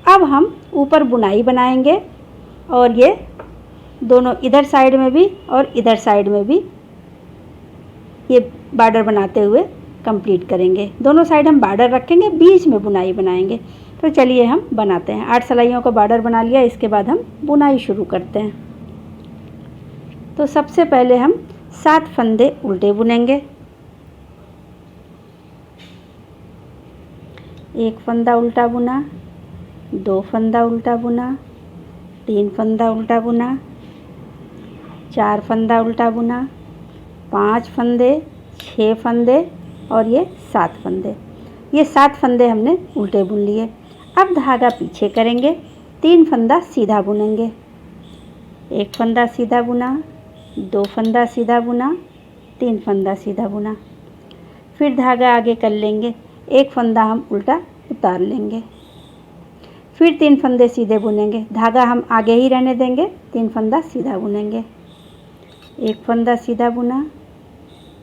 अब हम ऊपर बुनाई बनाएंगे, और ये दोनों इधर साइड में भी और इधर साइड में भी ये बॉर्डर बनाते हुए कंप्लीट करेंगे। दोनों साइड हम बॉर्डर रखेंगे, बीच में बुनाई बनाएंगे। तो चलिए हम बनाते हैं। 8 सिलाइयों का बॉर्डर बना लिया, इसके बाद हम बुनाई शुरू करते हैं। तो सबसे पहले हम 7 फंदे उल्टे बुनेंगे। 1 फंदा उल्टा बुना, 2 फंदा उल्टा बुना, 3 फंदा उल्टा बुना, 4 फंदा उल्टा बुना, 5 फंदे, 6 फंदे और ये 7 फंदे। ये 7 फंदे हमने उल्टे बुन लिए। अब धागा पीछे करेंगे, 3 फंदा सीधा बुनेंगे। 1 फंदा सीधा बुना, 2 फंदा सीधा बुना, 3 फंदा सीधा बुना। फिर धागा आगे कर लेंगे, 1 फंदा हम उल्टा उतार लेंगे। फिर 3 फंदे सीधे बुनेंगे, धागा हम आगे ही रहने देंगे, 3 फंदा सीधा बुनेंगे। 1 फंदा सीधा बुना,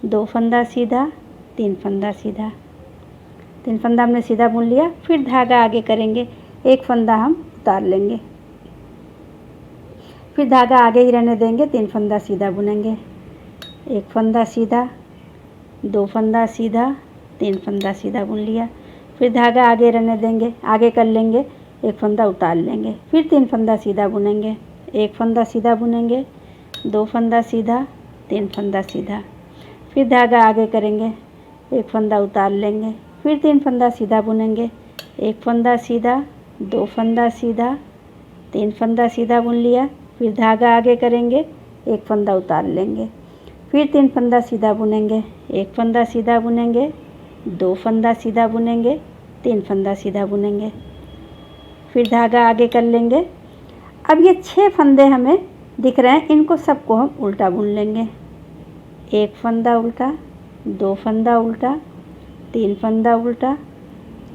2 फंदा सीधा, 3 फंदा सीधा। 3 फंदा हमने सीधा बुन लिया। फिर धागा आगे करेंगे, 1 फंदा हम उतार लेंगे। फिर धागा आगे ही रहने देंगे, 3 फंदा सीधा बुनेंगे। 1 फंदा सीधा, 2 फंदा सीधा, 3 फंदा सीधा बुन लिया। फिर धागा आगे रहने देंगे, आगे कर लेंगे, एक फंदा उतार लेंगे, फिर 3 फंदा सीधा बुनेंगे, एक फंदा सीधा बुनेंगे, 2 फंदा सीधा, 3 फंदा सीधा, फिर धागा आगे करेंगे, एक फंदा उतार लेंगे, फिर 3 फंदा सीधा बुनेंगे, एक फंदा सीधा, 2 फंदा सीधा, 3 फंदा सीधा बुन लिया, फिर धागा आगे करेंगे, एक फंदा उतार लेंगे, फिर 3 फंदा सीधा बुनेंगे, एक फंदा सीधा बुनेंगे, 2 फंदा सीधा बुनेंगे, 3 फंदा सीधा बुनेंगे, फिर धागा आगे कर लेंगे। अब ये 6 फंदे हमें दिख रहे हैं, इनको सबको हम उल्टा बुन लेंगे। एक फंदा उल्टा, 2 फंदा उल्टा, 3 फंदा उल्टा,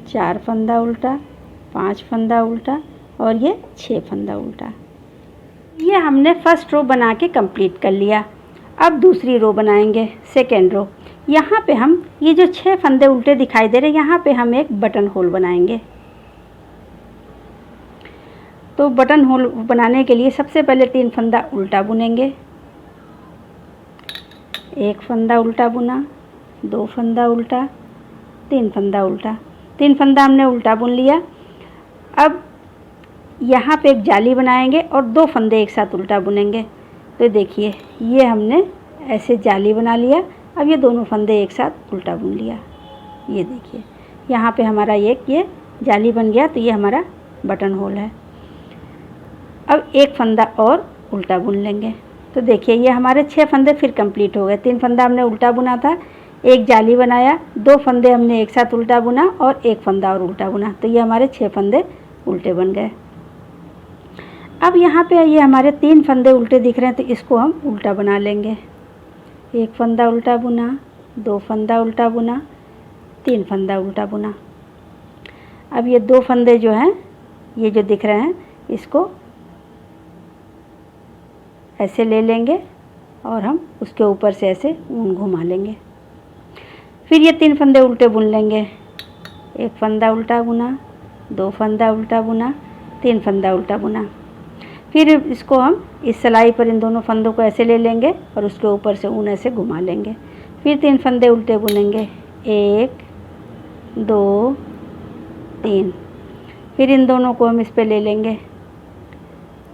4 फंदा उल्टा, 5 फंदा उल्टा और ये 6 फंदा उल्टा। ये हमने फर्स्ट रो बना के कंप्लीट कर लिया। अब दूसरी रो बनाएंगे, सेकेंड रो। यहाँ पे हम ये जो 6 फंदे उल्टे दिखाई दे रहे हैं, यहाँ पे हम एक बटन होल बनाएंगे। तो बटन होल बनाने के लिए सबसे पहले 3 फंदा उल्टा बुनेंगे, एक फंदा उल्टा बुना, 2 फंदा उल्टा, 3 फंदा उल्टा, 3 फंदा हमने उल्टा बुन लिया। अब यहाँ पे एक जाली बनाएंगे और 2 फंदे एक साथ उल्टा बुनेंगे। तो देखिए ये हमने ऐसे जाली बना लिया। अब ये दोनों फंदे एक साथ उल्टा बुन लिया। ये देखिए यहाँ पे हमारा ये जाली बन गया, तो ये हमारा बटन होल है। अब एक फंदा और उल्टा बुन लेंगे। तो देखिए ये हमारे 6 फंदे फिर कंप्लीट हो गए। 3 फंदा हमने उल्टा बुना था, एक जाली बनाया, 2 फंदे हमने एक साथ उल्टा बुना और एक फंदा और उल्टा बुना। तो ये हमारे 6 फंदे उल्टे बन गए। अब यहाँ पे ये हमारे 3 फंदे उल्टे दिख रहे हैं, तो इसको हम उल्टा बना लेंगे। एक फंदा उल्टा बुना, 2 फंदा उल्टा बुना, 3 फंदा उल्टा बुना। अब ये 2 फंदे जो हैं, ये जो दिख रहे हैं, इसको ऐसे ले लेंगे और हम उसके ऊपर से ऐसे ऊन घुमा लेंगे। फिर ये 3 फंदे उल्टे बुन लेंगे। एक फंदा उल्टा बुना, 2 फंदा उल्टा बुना, 3 फंदा उल्टा बुना। फिर इसको हम इस सिलाई पर इन दोनों फंदों को ऐसे ले लेंगे और उसके ऊपर से ऊन ऐसे घुमा लेंगे। फिर 3 फंदे उल्टे बुनेंगे, 1 2 3। फिर इन दोनों को हम इस पे ले लेंगे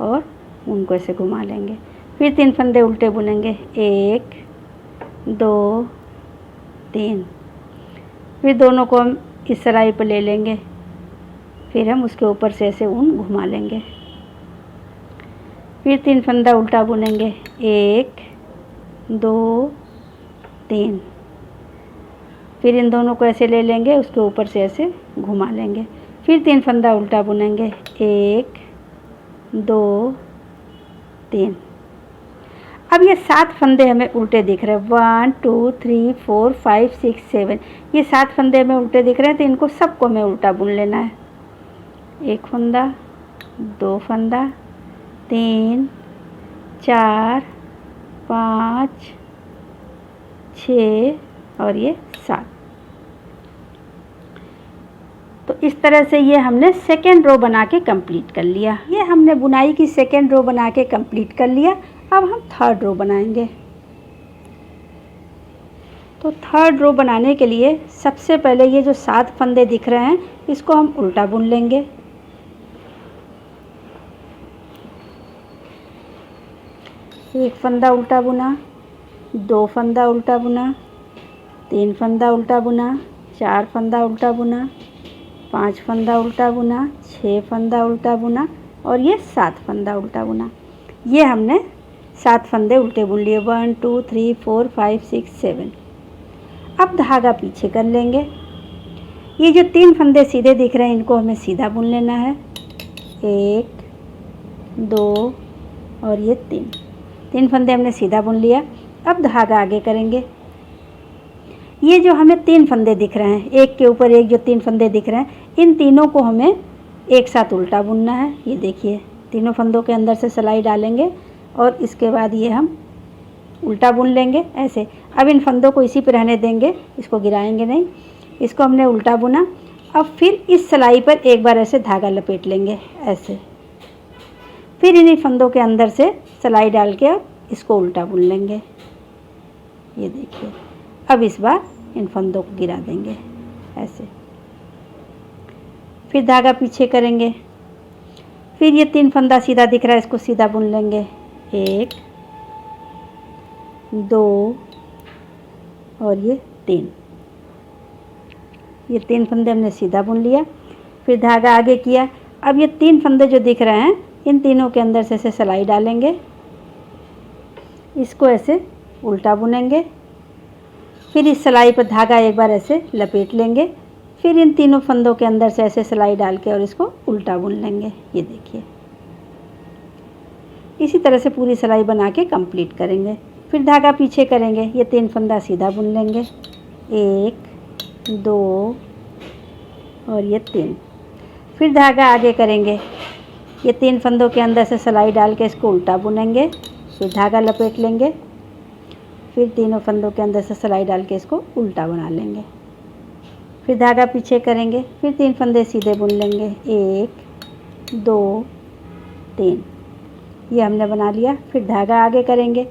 और ऊन को ऐसे घुमा लेंगे। फिर 3 फंदे उल्टे बुनेंगे, 1 2 3। फिर दोनों को हम इस सिलाई पर ले लेंगे, फिर हम उसके ऊपर से ऐसे ऊन घुमा लेंगे। फिर 3 फंदा उल्टा बुनेंगे, 1 2 3। फिर इन दोनों को ऐसे ले लेंगे, उसके ऊपर से ऐसे घुमा लेंगे। फिर 3 फंदा उल्टा बुनेंगे, 1 2 3। अब ये 7 फंदे हमें उल्टे दिख रहे हैं, 1 2 3 4 5 6 7। ये 7 फंदे हमें उल्टे दिख रहे हैं, तो इनको सबको हमें उल्टा बुन लेना है। एक फंदा, 2 फंदा, 3 4 5 6 और ये 7। तो इस तरह से ये हमने सेकेंड रो बना के कंप्लीट कर लिया। ये हमने बुनाई की सेकेंड रो बना के कंप्लीट कर लिया। अब हम थर्ड रो बनाएंगे। तो थर्ड रो बनाने के लिए सबसे पहले ये जो 7 फंदे दिख रहे हैं, इसको हम उल्टा बुन लेंगे। एक फंदा उल्टा बुना, 2 फंदा उल्टा बुना, 3 फंदा उल्टा बुना, 4 फंदा उल्टा बुना, 5 फंदा उल्टा बुना, 6 फंदा उल्टा बुना और ये 7 फंदा उल्टा बुना। ये हमने 7 फंदे उल्टे बुन लिए, 1 2 3 4 5 6 7। अब धागा पीछे कर लेंगे। ये जो 3 फंदे सीधे दिख रहे हैं, इनको हमें सीधा बुन लेना है। 1 2 और ये 3 फंदे हमने सीधा बुन लिया। अब धागा आगे करेंगे। ये जो हमें 3 फंदे दिख रहे हैं, एक के ऊपर एक जो 3 फंदे दिख रहे हैं, इन तीनों को हमें एक साथ उल्टा बुनना है। ये देखिए तीनों फंदों के अंदर से सिलाई डालेंगे और इसके बाद ये हम उल्टा बुन लेंगे ऐसे। अब इन फंदों को इसी पे रहने देंगे, इसको गिराएंगे नहीं। इसको हमने उल्टा बुना। अब फिर इस सिलाई पर एक बार ऐसे धागा लपेट लेंगे ऐसे। फिर इन्हीं फंदों के अंदर से सिलाई डाल के अब इसको उल्टा बुन लेंगे। ये देखिए अब इस बार इन फंदों को गिरा देंगे ऐसे। फिर धागा पीछे करेंगे, फिर ये 3 फंदा सीधा दिख रहा है, इसको सीधा बुन लेंगे। 1 2 और ये 3, ये 3 फंदे हमने सीधा बुन लिया। फिर धागा आगे किया। अब ये 3 फंदे जो दिख रहे हैं, इन तीनों के अंदर से ऐसे सिलाई डालेंगे, इसको ऐसे उल्टा बुनेंगे। फिर इस सिलाई पर धागा एक बार ऐसे लपेट लेंगे। फिर इन तीनों फंदों के अंदर से ऐसे सिलाई डाल के और इसको उल्टा बुन लेंगे। ये देखिए, इसी तरह से पूरी सिलाई बना के कंप्लीट करेंगे। फिर धागा पीछे करेंगे, ये 3 फंदा सीधा बुन लेंगे। 1 2 और ये 3। फिर धागा आगे करेंगे, ये 3 फंदों के अंदर से सिलाई डाल के इसको उल्टा बुनेंगे। फिर धागा लपेट लेंगे। फिर तीनों फंदों के अंदर से सिलाई डाल के इसको उल्टा बना लेंगे। फिर धागा पीछे करेंगे, फिर 3 फंदे सीधे बुन लेंगे। 1 2 3, ये हमने बना लिया। फिर धागा आगे करेंगे,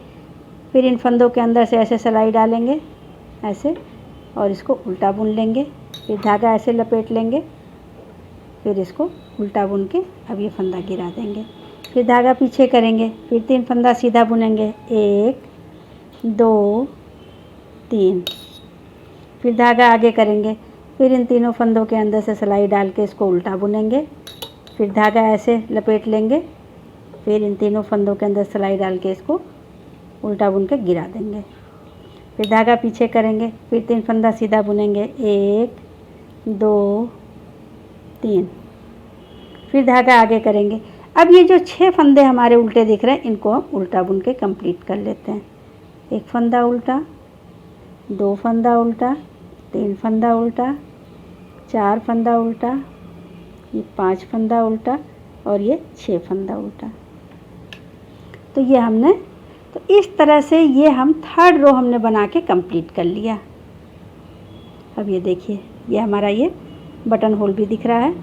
फिर इन फंदों के अंदर से ऐसे सिलाई डालेंगे ऐसे, और इसको उल्टा बुन लेंगे। फिर धागा ऐसे लपेट लेंगे, फिर इसको उल्टा बुन के अब ये फंदा गिरा देंगे। फिर धागा पीछे करेंगे, फिर 3 फंदा सीधा बुनेंगे। 1 2 3, फिर धागा आगे करेंगे, फिर इन तीनों फंदों के अंदर से सिलाई डाल के इसको उल्टा बुनेंगे। फिर धागा ऐसे लपेट लेंगे, फिर इन तीनों फंदों के अंदर सिलाई डाल के इसको उल्टा बुन के गिरा देंगे। फिर धागा पीछे करेंगे, फिर 3 फंदा सीधा बुनेंगे। 1 2 3, फिर धागा आगे करेंगे। अब ये जो 6 फंदे हमारे उल्टे दिख रहे हैं, इनको हम उल्टा बुन के कंप्लीट कर लेते हैं। 1 फंदा उल्टा, 2 फंदा उल्टा, 3 फंदा उल्टा, 4 फंदा उल्टा, ये 5 फंदा उल्टा और ये 6 फंदा उल्टा। तो ये हमने, तो इस तरह से ये हम 3rd रो हमने बना के कंप्लीट कर लिया। अब ये देखिए, ये हमारा ये बटन होल भी दिख रहा है।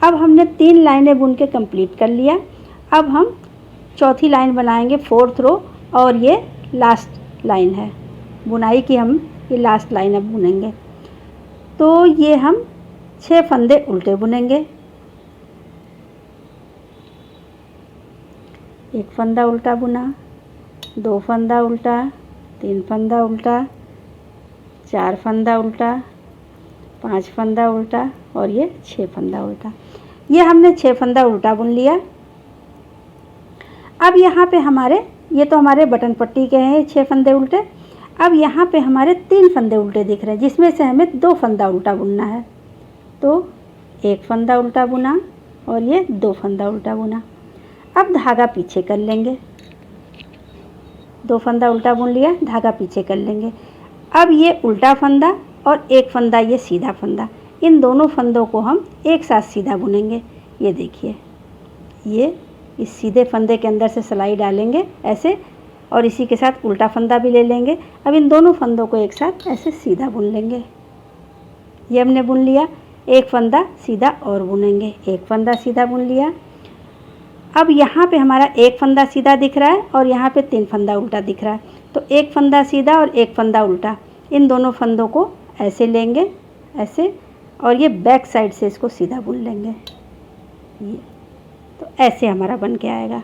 अब हमने 3 लाइनें बुन के कंप्लीट कर लिया। अब हम चौथी लाइन बनाएंगे, 4th रो, और ये लास्ट लाइन है बुनाई की, हम ये लास्ट लाइन अब बुनेंगे। तो ये हम 6 फंदे उल्टे बुनेंगे। 1 फंदा उल्टा बुना, 2 फंदा उल्टा, 3 फंदा उल्टा, 4 फंदा उल्टा, 5 फंदा उल्टा और ये 6 फंदा उल्टा। ये हमने 6 फंदा उल्टा बुन लिया। अब यहाँ पे हमारे, ये तो हमारे बटन पट्टी के हैं 6 फंदे उल्टे। अब यहाँ पे हमारे 3 फंदे उल्टे दिख रहे हैं, जिसमें से हमें 2 फंदा उल्टा बुनना है। तो 1 फंदा उल्टा बुना और ये 2 फंदा उल्टा बुना। अब धागा पीछे कर लेंगे, 2 फंदा उल्टा बुन लिया, धागा पीछे कर लेंगे। अब ये उल्टा फंदा और 1 फंदा ये सीधा फंदा, इन दोनों फंदों को हम एक साथ सीधा बुनेंगे। ये देखिए, ये इस सीधे फंदे के अंदर से सिलाई डालेंगे ऐसे, और इसी के साथ उल्टा फंदा भी ले लेंगे। अब इन दोनों फंदों को एक साथ ऐसे सीधा बुन लेंगे। ये हमने बुन लिया। 1 फंदा सीधा और बुनेंगे, 1 फंदा सीधा बुन लिया। अब यहाँ पे हमारा 1 फंदा सीधा दिख रहा है और यहाँ पे 3 फंदा उल्टा दिख रहा है। तो 1 फंदा सीधा और 1 फंदा उल्टा, इन दोनों फंदों को ऐसे लेंगे ऐसे, और ये बैक साइड से इसको सीधा बुन लेंगे। ये तो ऐसे हमारा बन के आएगा।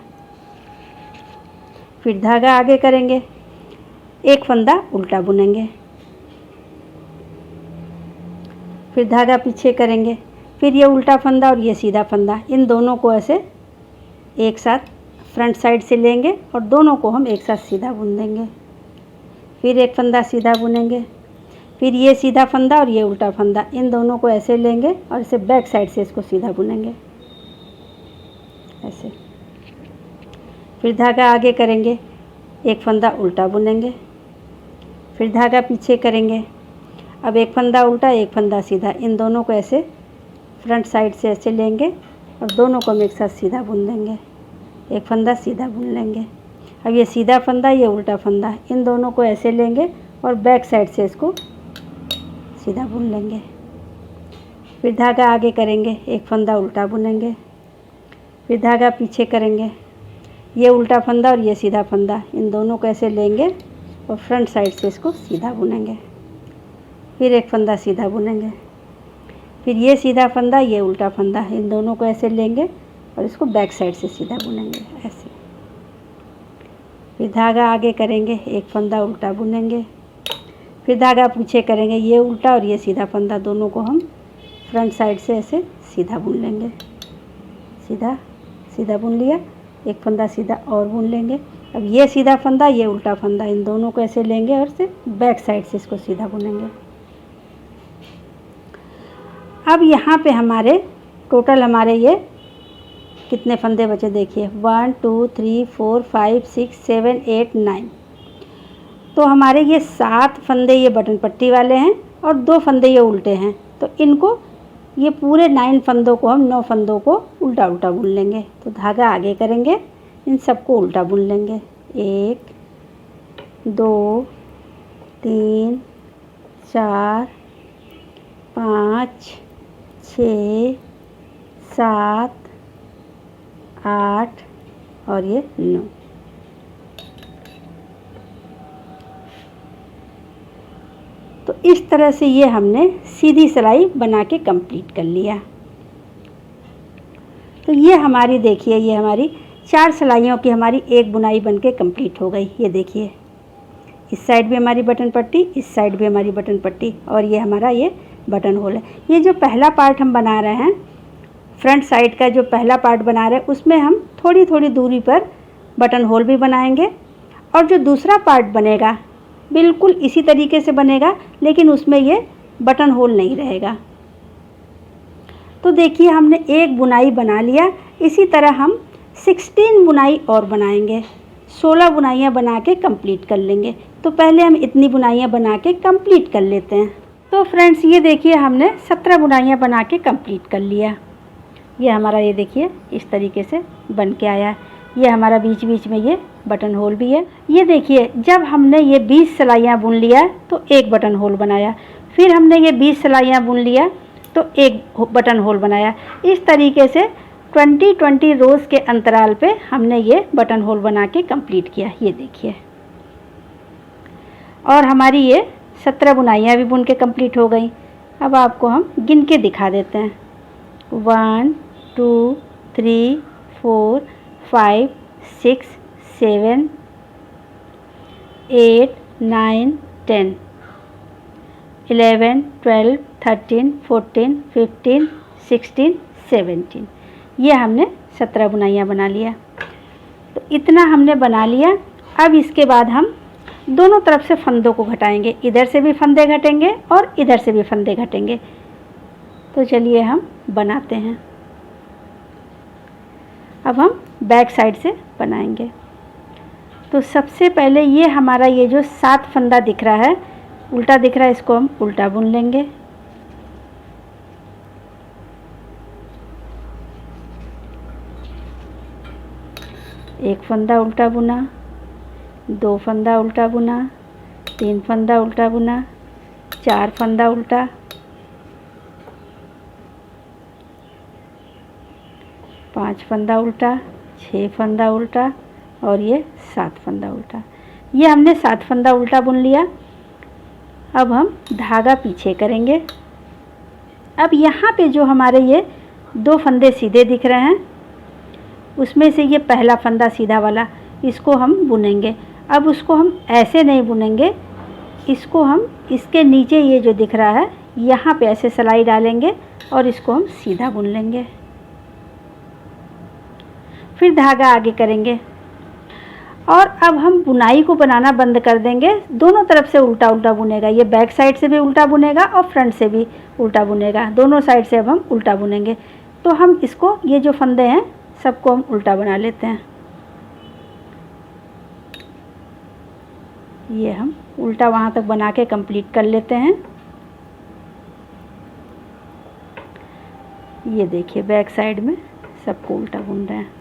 फिर धागा आगे करेंगे, 1 फंदा उल्टा बुनेंगे, फिर धागा पीछे करेंगे, फिर ये उल्टा फंदा और ये सीधा फंदा, इन दोनों को ऐसे एक साथ फ्रंट साइड से लेंगे और दोनों को हम एक साथ सीधा बुन देंगे। फिर 1 फंदा सीधा बुनेंगे, फिर ये सीधा फंदा और ये उल्टा फंदा, इन दोनों को ऐसे लेंगे और इसे बैक साइड से इसको सीधा बुनेंगे ऐसे। फिर धागा आगे करेंगे, 1 फंदा उल्टा बुनेंगे, फिर धागा पीछे करेंगे। अब 1 फंदा उल्टा 1 फंदा सीधा, इन दोनों को ऐसे फ्रंट साइड से ऐसे लेंगे और दोनों को हम एक साथ सीधा बुन देंगे। 1 फंदा सीधा बुन लेंगे। अब ये सीधा फंदा ये उल्टा फंदा, इन दोनों को ऐसे लेंगे और बैक साइड से इसको सीधा बुन लेंगे। फिर धागा आगे करेंगे, 1 फंदा उल्टा बुनेंगे, फिर धागा पीछे करेंगे, ये उल्टा फंदा और ये सीधा फंदा, इन दोनों को ऐसे लेंगे और फ्रंट साइड से इसको सीधा बुनेंगे। फिर 1 फंदा सीधा बुनेंगे, फिर ये सीधा फंदा, ये उल्टा फंदा, इन दोनों को ऐसे लेंगे और इसको बैक साइड से सीधा बुनेंगे ऐसे। फिर धागा आगे करेंगे, एक फंदा उल्टा बुनेंगे, फिर धागा पीछे करेंगे, ये उल्टा और ये सीधा फंदा, दोनों को हम फ्रंट साइड से ऐसे सीधा बुन लेंगे। सीधा सीधा बुन लिया, एक फंदा सीधा और बुन लेंगे। अब ये सीधा फंदा, ये उल्टा फंदा, इन दोनों को ऐसे लेंगे और से बैक साइड से इसको सीधा बुनेंगे। अब यहाँ पे हमारे टोटल हमारे ये कितने फंदे बचे देखिए, 1 2 3 4 5 6 7 8 9। तो हमारे ये 7 फंदे ये बटन पट्टी वाले हैं और 2 फंदे ये उल्टे हैं। तो इनको ये पूरे 9 फंदों को हम 9 फंदों को उल्टा उल्टा बुन लेंगे। तो धागा आगे करेंगे, इन सबको उल्टा बुन लेंगे। 1 2 3 4 5 6 7 8 और ये 9। तो इस तरह से ये हमने सीधी सिलाई बना के कंप्लीट कर लिया। तो ये हमारी देखिए, ये हमारी 4 सिलाइयों की हमारी एक बुनाई बन के कंप्लीट हो गई। ये देखिए, इस साइड भी हमारी बटन पट्टी, इस साइड भी हमारी बटन पट्टी और ये हमारा ये बटन होल है। ये जो पहला पार्ट हम बना रहे हैं, फ्रंट साइड का जो पहला पार्ट बना रहे हैं, उसमें हम थोड़ी थोड़ी दूरी पर बटन होल भी बनाएंगे और जो दूसरा पार्ट बनेगा बिल्कुल इसी तरीके से बनेगा, लेकिन उसमें ये बटन होल नहीं रहेगा। तो देखिए, हमने एक बुनाई बना लिया। इसी तरह हम 16 बुनाई और बनाएंगे, 16 बुनाइयाँ बना के कंप्लीट कर लेंगे। तो पहले हम इतनी बुनाइयाँ बना के कंप्लीट कर लेते हैं। तो फ्रेंड्स, ये देखिए, हमने 17 बुनाइयाँ बना के कंप्लीट कर लिया। ये हमारा, ये देखिए, इस तरीके से बन के आया। ये हमारा बीच बीच में ये बटन होल भी है। ये देखिए, जब हमने ये 20 सिलाइयाँ बुन लिया तो एक बटन होल बनाया, फिर हमने ये 20 सिलाइयाँ बुन लिया तो एक बटन होल बनाया। इस तरीके से 20 रोज़ के अंतराल पे हमने ये बटन होल बना के कंप्लीट किया। ये देखिए, और हमारी ये 17 बुनाइयाँ भी बुन के कंप्लीट हो गई। अब आपको हम गिन के दिखा देते हैं। 1 2 3 4 5 6 7 8 9 10 11 12 13 14 15 16 17। ये हमने 17 बुनाइयाँ बना लिया। तो इतना हमने बना लिया। अब इसके बाद हम दोनों तरफ से फंदों को घटाएंगे, इधर से भी फंदे घटेंगे और इधर से भी फंदे घटेंगे। तो चलिए हम बनाते हैं। अब हम बैक साइड से बनाएंगे। तो सबसे पहले ये हमारा ये जो 7 फंदा दिख रहा है, उल्टा दिख रहा है, इसको हम उल्टा बुन लेंगे। एक फंदा उल्टा बुना, 2 फंदा उल्टा बुना, 3 फंदा उल्टा बुना, 4 फंदा उल्टा, 5 फंदा उल्टा, 6 फंदा उल्टा और ये 7 फंदा उल्टा। ये हमने 7 फंदा उल्टा बुन लिया। अब हम धागा पीछे करेंगे। अब यहाँ पे जो हमारे ये 2 फंदे सीधे दिख रहे हैं, उसमें से ये पहला फंदा सीधा वाला, इसको हम बुनेंगे। अब उसको हम ऐसे नहीं बुनेंगे, इसको हम इसके नीचे ये जो दिख रहा है, यहाँ पे ऐसे सिलाई डालेंगे और इसको हम सीधा बुन लेंगे। फिर धागा आगे करेंगे और अब हम बुनाई को बनाना बंद कर देंगे। दोनों तरफ से उल्टा उल्टा बुनेगा, ये बैक साइड से भी उल्टा बुनेगा और फ्रंट से भी उल्टा बुनेगा। दोनों साइड से अब हम उल्टा बुनेंगे। तो हम इसको, ये जो फंदे हैं सबको हम उल्टा बना लेते हैं। ये हम उल्टा वहाँ तक बना के कंप्लीट कर लेते हैं। ये देखिए, बैक साइड में सबको उल्टा बुन रहे हैं।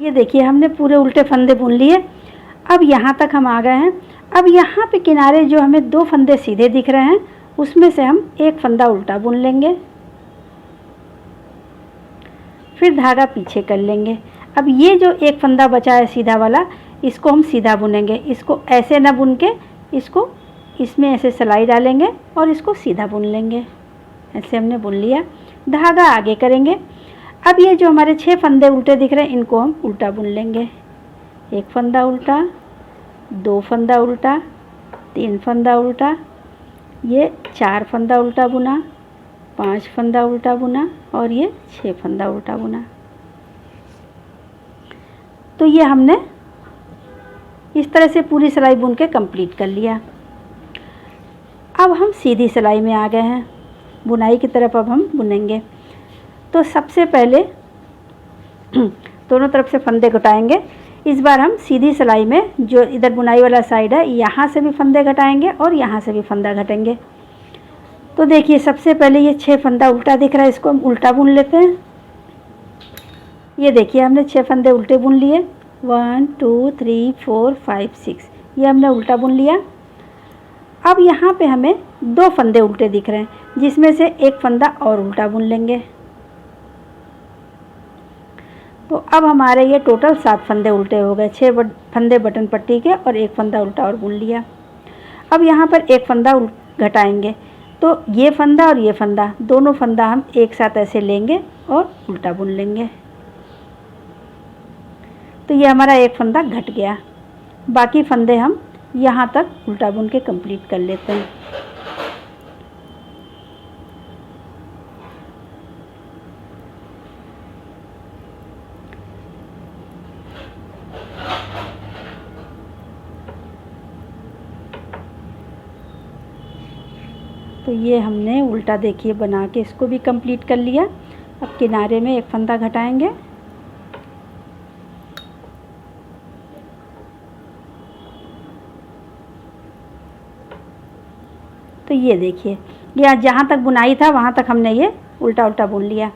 ये देखिए, हमने पूरे उल्टे फंदे बुन लिए। अब यहाँ तक हम आ गए हैं। अब यहाँ पे किनारे जो हमें 2 फंदे सीधे दिख रहे हैं, उसमें से हम एक फंदा उल्टा बुन लेंगे। फिर धागा पीछे कर लेंगे। अब ये जो एक फंदा बचा है सीधा वाला, इसको हम सीधा बुनेंगे। इसको ऐसे ना बुन के इसको इसमें ऐसे सिलाई डालेंगे और इसको सीधा बुन लेंगे। ऐसे हमने बुन लिया, धागा आगे करेंगे। अब ये जो हमारे 6 फंदे उल्टे दिख रहे हैं इनको हम उल्टा बुन लेंगे। 1 फंदा उल्टा, 2 फंदा उल्टा, 3 फंदा उल्टा, ये 4 फंदा उल्टा बुना, 5 फंदा उल्टा बुना और ये 6 फंदा उल्टा बुना। तो ये हमने इस तरह से पूरी सिलाई बुन के कंप्लीट कर लिया। अब हम सीधी सिलाई में आ गए हैं, बुनाई की तरफ अब हम बुनेंगे। तो सबसे पहले दोनों तरफ से फंदे घटाएंगे। इस बार हम सीधी सिलाई में जो इधर बुनाई वाला साइड है यहाँ से भी फंदे घटाएंगे और यहाँ से भी फंदा घटेंगे। तो देखिए सबसे पहले ये 6 फंदा उल्टा दिख रहा है, इसको हम उल्टा बुन लेते हैं। ये देखिए हमने 6 फंदे उल्टे बुन लिए, 1 2 3 4 5 6, ये हमने उल्टा बुन लिया। अब यहाँ पे हमें 2 फंदे उल्टे दिख रहे हैं जिसमें से एक फंदा और उल्टा बुन लेंगे। तो अब हमारे ये टोटल 7 फंदे उल्टे हो गए। 6 फंदे बटन पट्टी के और एक फंदा उल्टा और बुन लिया। अब यहाँ पर एक फंदा घटाएंगे, तो ये फंदा और ये फंदा दोनों फंदा हम एक साथ ऐसे लेंगे और उल्टा बुन लेंगे। तो ये हमारा एक फंदा घट गया। बाकी फंदे हम यहाँ तक उल्टा बुन के कंप्लीट कर लेते हैं। तो ये हमने उल्टा देखिए बना के इसको भी कंप्लीट कर लिया। अब किनारे में एक फंदा घटाएंगे, तो ये देखिए यहाँ जहाँ तक बुनाई था वहाँ तक हमने ये उल्टा उल्टा बुन लिया।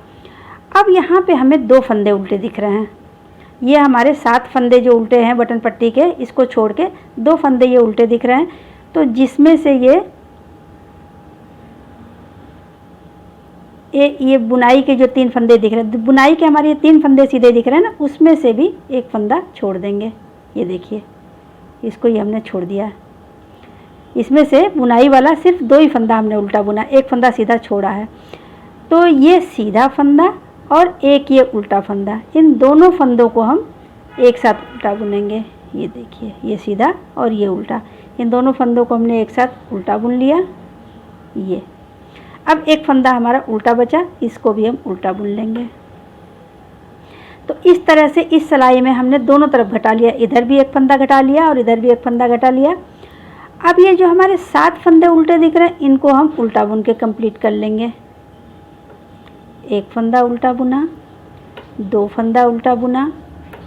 अब यहाँ पे हमें 2 फंदे उल्टे दिख रहे हैं। ये हमारे 7 फंदे जो उल्टे हैं बटन पट्टी के, इसको छोड़ के 2 फंदे ये उल्टे दिख रहे हैं। तो जिसमें से ये बुनाई के जो 3 फंदे दिख रहे हैं, बुनाई के हमारे ये 3 फंदे सीधे दिख रहे हैं ना, उसमें से भी एक फंदा छोड़ देंगे। ये देखिए इसको ये हमने छोड़ दिया। इसमें से बुनाई वाला सिर्फ 2 ही फंदा हमने उल्टा बुना, एक फंदा सीधा छोड़ा है। तो ये सीधा फंदा और एक ये उल्टा फंदा, इन दोनों फंदों को हम एक साथ उल्टा बुनेंगे। ये देखिए ये सीधा और ये उल्टा, इन दोनों फंदों को हमने एक साथ उल्टा बुन लिया। ये अब एक फंदा हमारा उल्टा बचा, इसको भी हम उल्टा बुन लेंगे। तो इस तरह से इस सिलाई में हमने दोनों तरफ घटा लिया, इधर भी एक फंदा घटा लिया और इधर भी एक फंदा घटा लिया। अब ये जो हमारे 7 फंदे उल्टे दिख रहे हैं इनको हम उल्टा बुन के कंप्लीट कर लेंगे। एक फंदा उल्टा बुना, 2 फंदा उल्टा बुना,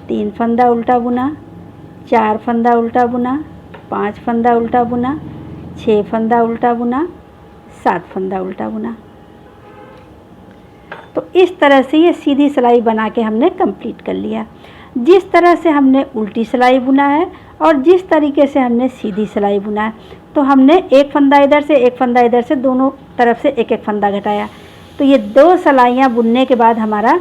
3 फंदा उल्टा बुना, 4 फंदा उल्टा बुना, 5 फंदा उल्टा बुना, 6 फंदा उल्टा बुना, 7 फंदा उल्टा बुना। तो इस तरह से ये सीधी सिलाई बना के हमने कंप्लीट कर लिया। जिस तरह से हमने उल्टी सिलाई बुना है और जिस तरीके से हमने सीधी सिलाई बुना है, तो हमने एक फंदा इधर से एक फंदा इधर से दोनों तरफ से एक एक फंदा घटाया। तो ये 2 सिलाइयाँ बुनने के बाद हमारा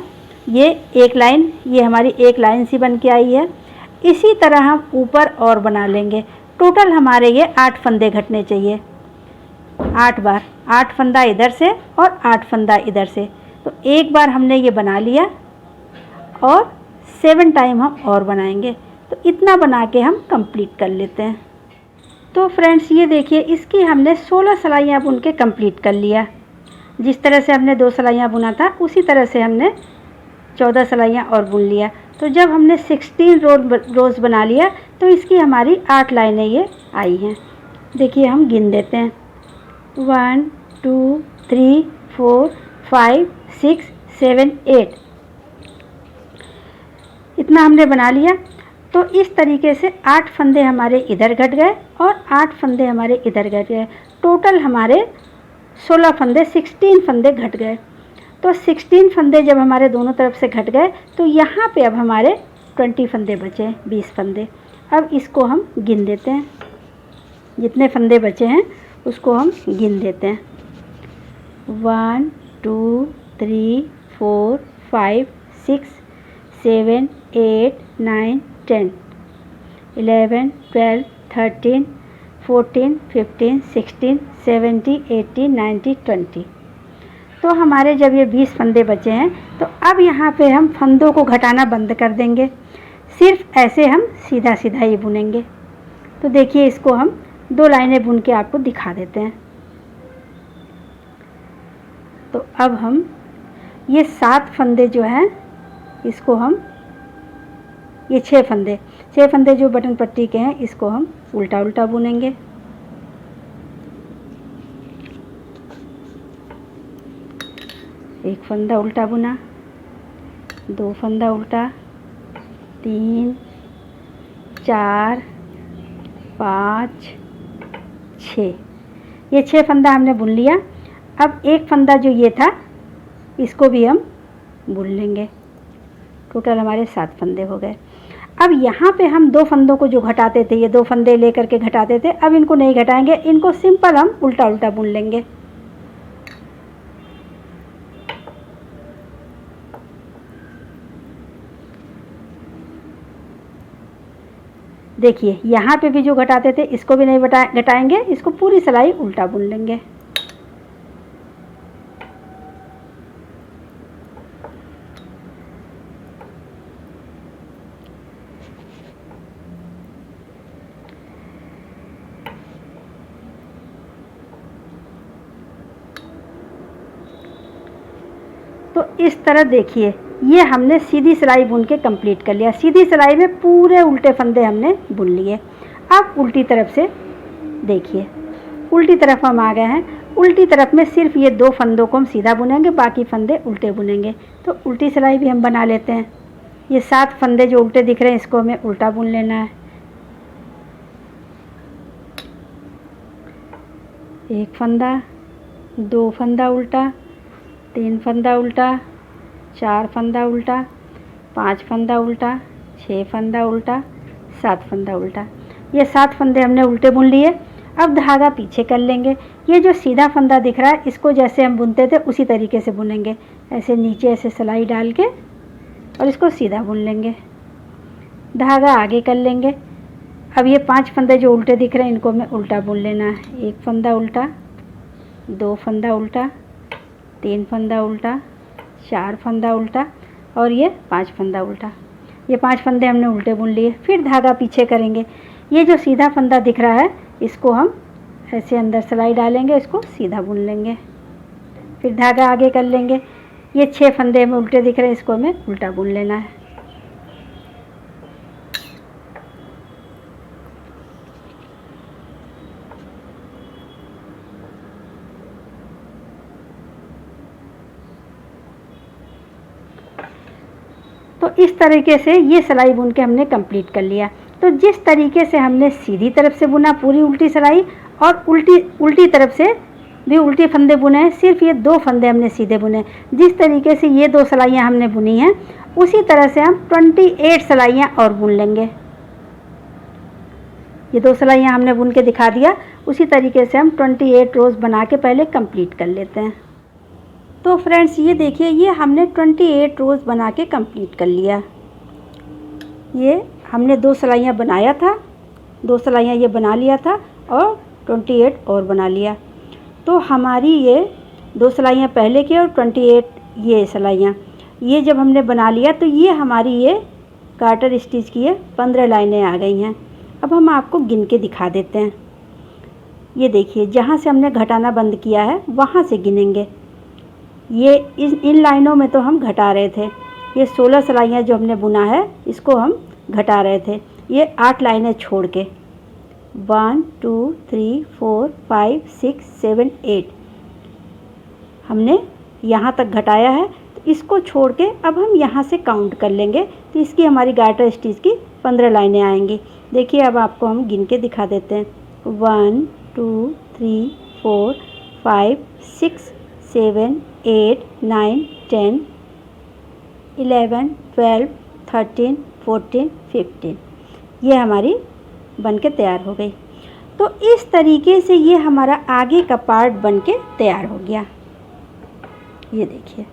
ये एक लाइन, ये हमारी एक लाइन सी बन के आई है। इसी तरह हम ऊपर और बना लेंगे। टोटल हमारे ये 8 फंदे घटने चाहिए, 8 बार, 8 फंदा इधर से और 8 फंदा इधर से। तो एक बार हमने ये बना लिया और 7 टाइम हम और बनाएंगे। तो इतना बना के हम कंप्लीट कर लेते हैं। तो फ्रेंड्स ये देखिए इसकी हमने 16 सिलाइयाँ बुन के कंप्लीट कर लिया। जिस तरह से हमने 2 सिलाइयाँ बुना था उसी तरह से हमने 14 सिलाइयाँ और बुन लिया। तो जब हमने 16 रोज़ बना लिया तो इसकी हमारी 8 लाइनें ये आई हैं। देखिए हम गिन देते हैं, 1 2 3 4 5 6 7 8, इतना हमने बना लिया। तो इस तरीके से 8 फंदे हमारे इधर घट गए और 8 फंदे हमारे इधर घट गए। टोटल हमारे 16 फंदे, 16 फंदे घट गए। तो 16 फंदे जब हमारे दोनों तरफ से घट गए तो यहाँ पे अब हमारे 20 फंदे बचे, 20 फंदे। अब इसको हम गिन देते हैं, जितने फंदे बचे हैं उसको हम गिन देते हैं। 1 2 3 4 5 6 7 8 9 10 11 12 13 14, 15, 16, 17, 18, 19, 20। तो हमारे जब ये 20 फंदे बचे हैं तो अब यहाँ पे हम फंदों को घटाना बंद कर देंगे, सिर्फ ऐसे हम सीधा सीधा ही बुनेंगे। तो देखिए, इसको हम 2 लाइनें बुन के आपको दिखा देते हैं। तो अब हम ये 7 फंदे जो हैं इसको हम, ये 6 फंदे जो बटन पट्टी के हैं इसको हम उल्टा उल्टा बुनेंगे। एक फंदा उल्टा बुना, 2 फंदा उल्टा, 3, 4, 5, 6, ये 6 फंदा हमने बुन लिया। अब एक फंदा जो ये था इसको भी हम बुन लेंगे। टोटल हमारे 7 फंदे हो गए। अब यहाँ पे हम 2 फंदों को जो घटाते थे, ये 2 फंदे लेकर के घटाते थे, अब इनको नहीं घटाएंगे, इनको सिंपल हम उल्टा उल्टा बुन लेंगे। देखिए, यहाँ पे भी जो घटाते थे इसको भी नहीं घटाएंगे, इसको पूरी सिलाई उल्टा बुन लेंगे। तो इस तरह देखिए, ये हमने सीधी सिलाई बुन के कंप्लीट कर लिया। सीधी सिलाई में पूरे उल्टे फंदे हमने बुन लिए। अब उल्टी तरफ से देखिए, उल्टी तरफ हम आ गए हैं। उल्टी तरफ में सिर्फ ये 2 फंदों को हम सीधा बुनेंगे, बाकी फंदे उल्टे बुनेंगे। तो उल्टी सिलाई भी हम बना लेते हैं। ये 7 फंदे जो उल्टे दिख रहे हैं इसको हमें उल्टा बुन लेना है। एक फंदा, 2 फंदा उल्टा, 3 फंदा उल्टा, 4 फंदा उल्टा, 5 फंदा उल्टा, 6 फंदा उल्टा, 7 फंदा उल्टा। ये 7 फंदे हमने उल्टे बुन लिए। अब धागा पीछे कर लेंगे। ये जो सीधा फंदा दिख रहा है इसको जैसे हम बुनते थे उसी तरीके से बुनेंगे। ऐसे नीचे ऐसे सिलाई डाल के और इसको सीधा बुन लेंगे। धागा आगे कर लेंगे। अब ये 5 फंदे जो उल्टे दिख रहे हैं इनको हमें उल्टा बुन लेना है। 1 फंदा उल्टा, 2 फंदा उल्टा, 3 फंदा उल्टा, 4 फंदा उल्टा और ये 5 फंदा उल्टा। ये 5 फंदे हमने उल्टे बुन लिए। फिर धागा पीछे करेंगे। ये जो सीधा फंदा दिख रहा है इसको हम ऐसे अंदर सिलाई डालेंगे, इसको सीधा बुन लेंगे। फिर धागा आगे कर लेंगे। ये 6 फंदे हमें उल्टे दिख रहे हैं इसको हमें उल्टा बुन लेना है। तो इस तरीके से ये सिलाई बुन के हमने कंप्लीट कर लिया। तो जिस तरीके से हमने सीधी तरफ से बुना पूरी उल्टी सिलाई और उल्टी तरफ से भी उल्टे फंदे बुने हैं, सिर्फ ये 2 फंदे हमने सीधे बुने। जिस तरीके से ये 2 सिलाइयाँ हमने बुनी हैं उसी तरह से हम 28 सिलाइयाँ और बुन लेंगे। ये 2 सिलाइयाँ हमने बुन के दिखा दिया, उसी तरीके से हम 28 रोज़ बना के पहले कंप्लीट कर लेते हैं। तो फ्रेंड्स ये देखिए, ये हमने 28 रोज़ बना के कंप्लीट कर लिया। ये हमने 2 सिलाइयाँ बनाया था, 2 सिलाइयाँ ये बना लिया था और 28 और बना लिया। तो हमारी ये 2 सिलाइयाँ पहले की और 28 ये सिलाइयाँ, ये जब हमने बना लिया तो ये हमारी ये गार्टर स्टिच की ये 15 लाइनें आ गई हैं। अब हम आपको गिन के दिखा देते हैं। ये देखिए, जहाँ से हमने घटाना बंद किया है वहाँ से गिनेंगे। ये इन लाइनों में तो हम घटा रहे थे। ये 16 सिलाइयाँ जो हमने बुना है इसको हम घटा रहे थे, ये 8 लाइनें छोड़ के। 1 2 3 4 5 6 7 8 हमने यहाँ तक घटाया है। तो इसको छोड़ के अब हम यहाँ से काउंट कर लेंगे तो इसकी हमारी गार्टर स्टिच की 15 लाइनें आएंगी। देखिए, अब आपको हम गिन के दिखा देते हैं। 1 2 3 4 5 6 7 8 9 10 11 12 13 14 15 ये हमारी बन के तैयार हो गई। तो इस तरीके से ये हमारा आगे का पार्ट बन के तैयार हो गया। ये देखिए,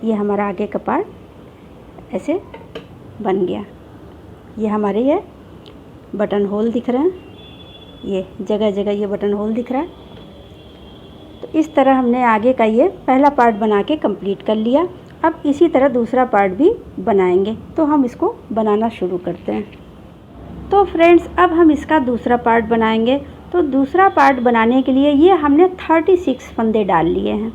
ये हमारा आगे का पार्ट ऐसे बन गया। ये हमारे ये बटन होल दिख रहे हैं, ये जगह जगह ये बटन होल दिख रहा है। तो इस तरह हमने आगे का ये पहला पार्ट बना के कंप्लीट कर लिया। अब इसी तरह दूसरा पार्ट भी बनाएंगे, तो हम इसको बनाना शुरू करते हैं। तो फ्रेंड्स, अब हम इसका दूसरा पार्ट बनाएंगे। तो दूसरा पार्ट बनाने के लिए ये हमने 36 फंदे डाल लिए हैं।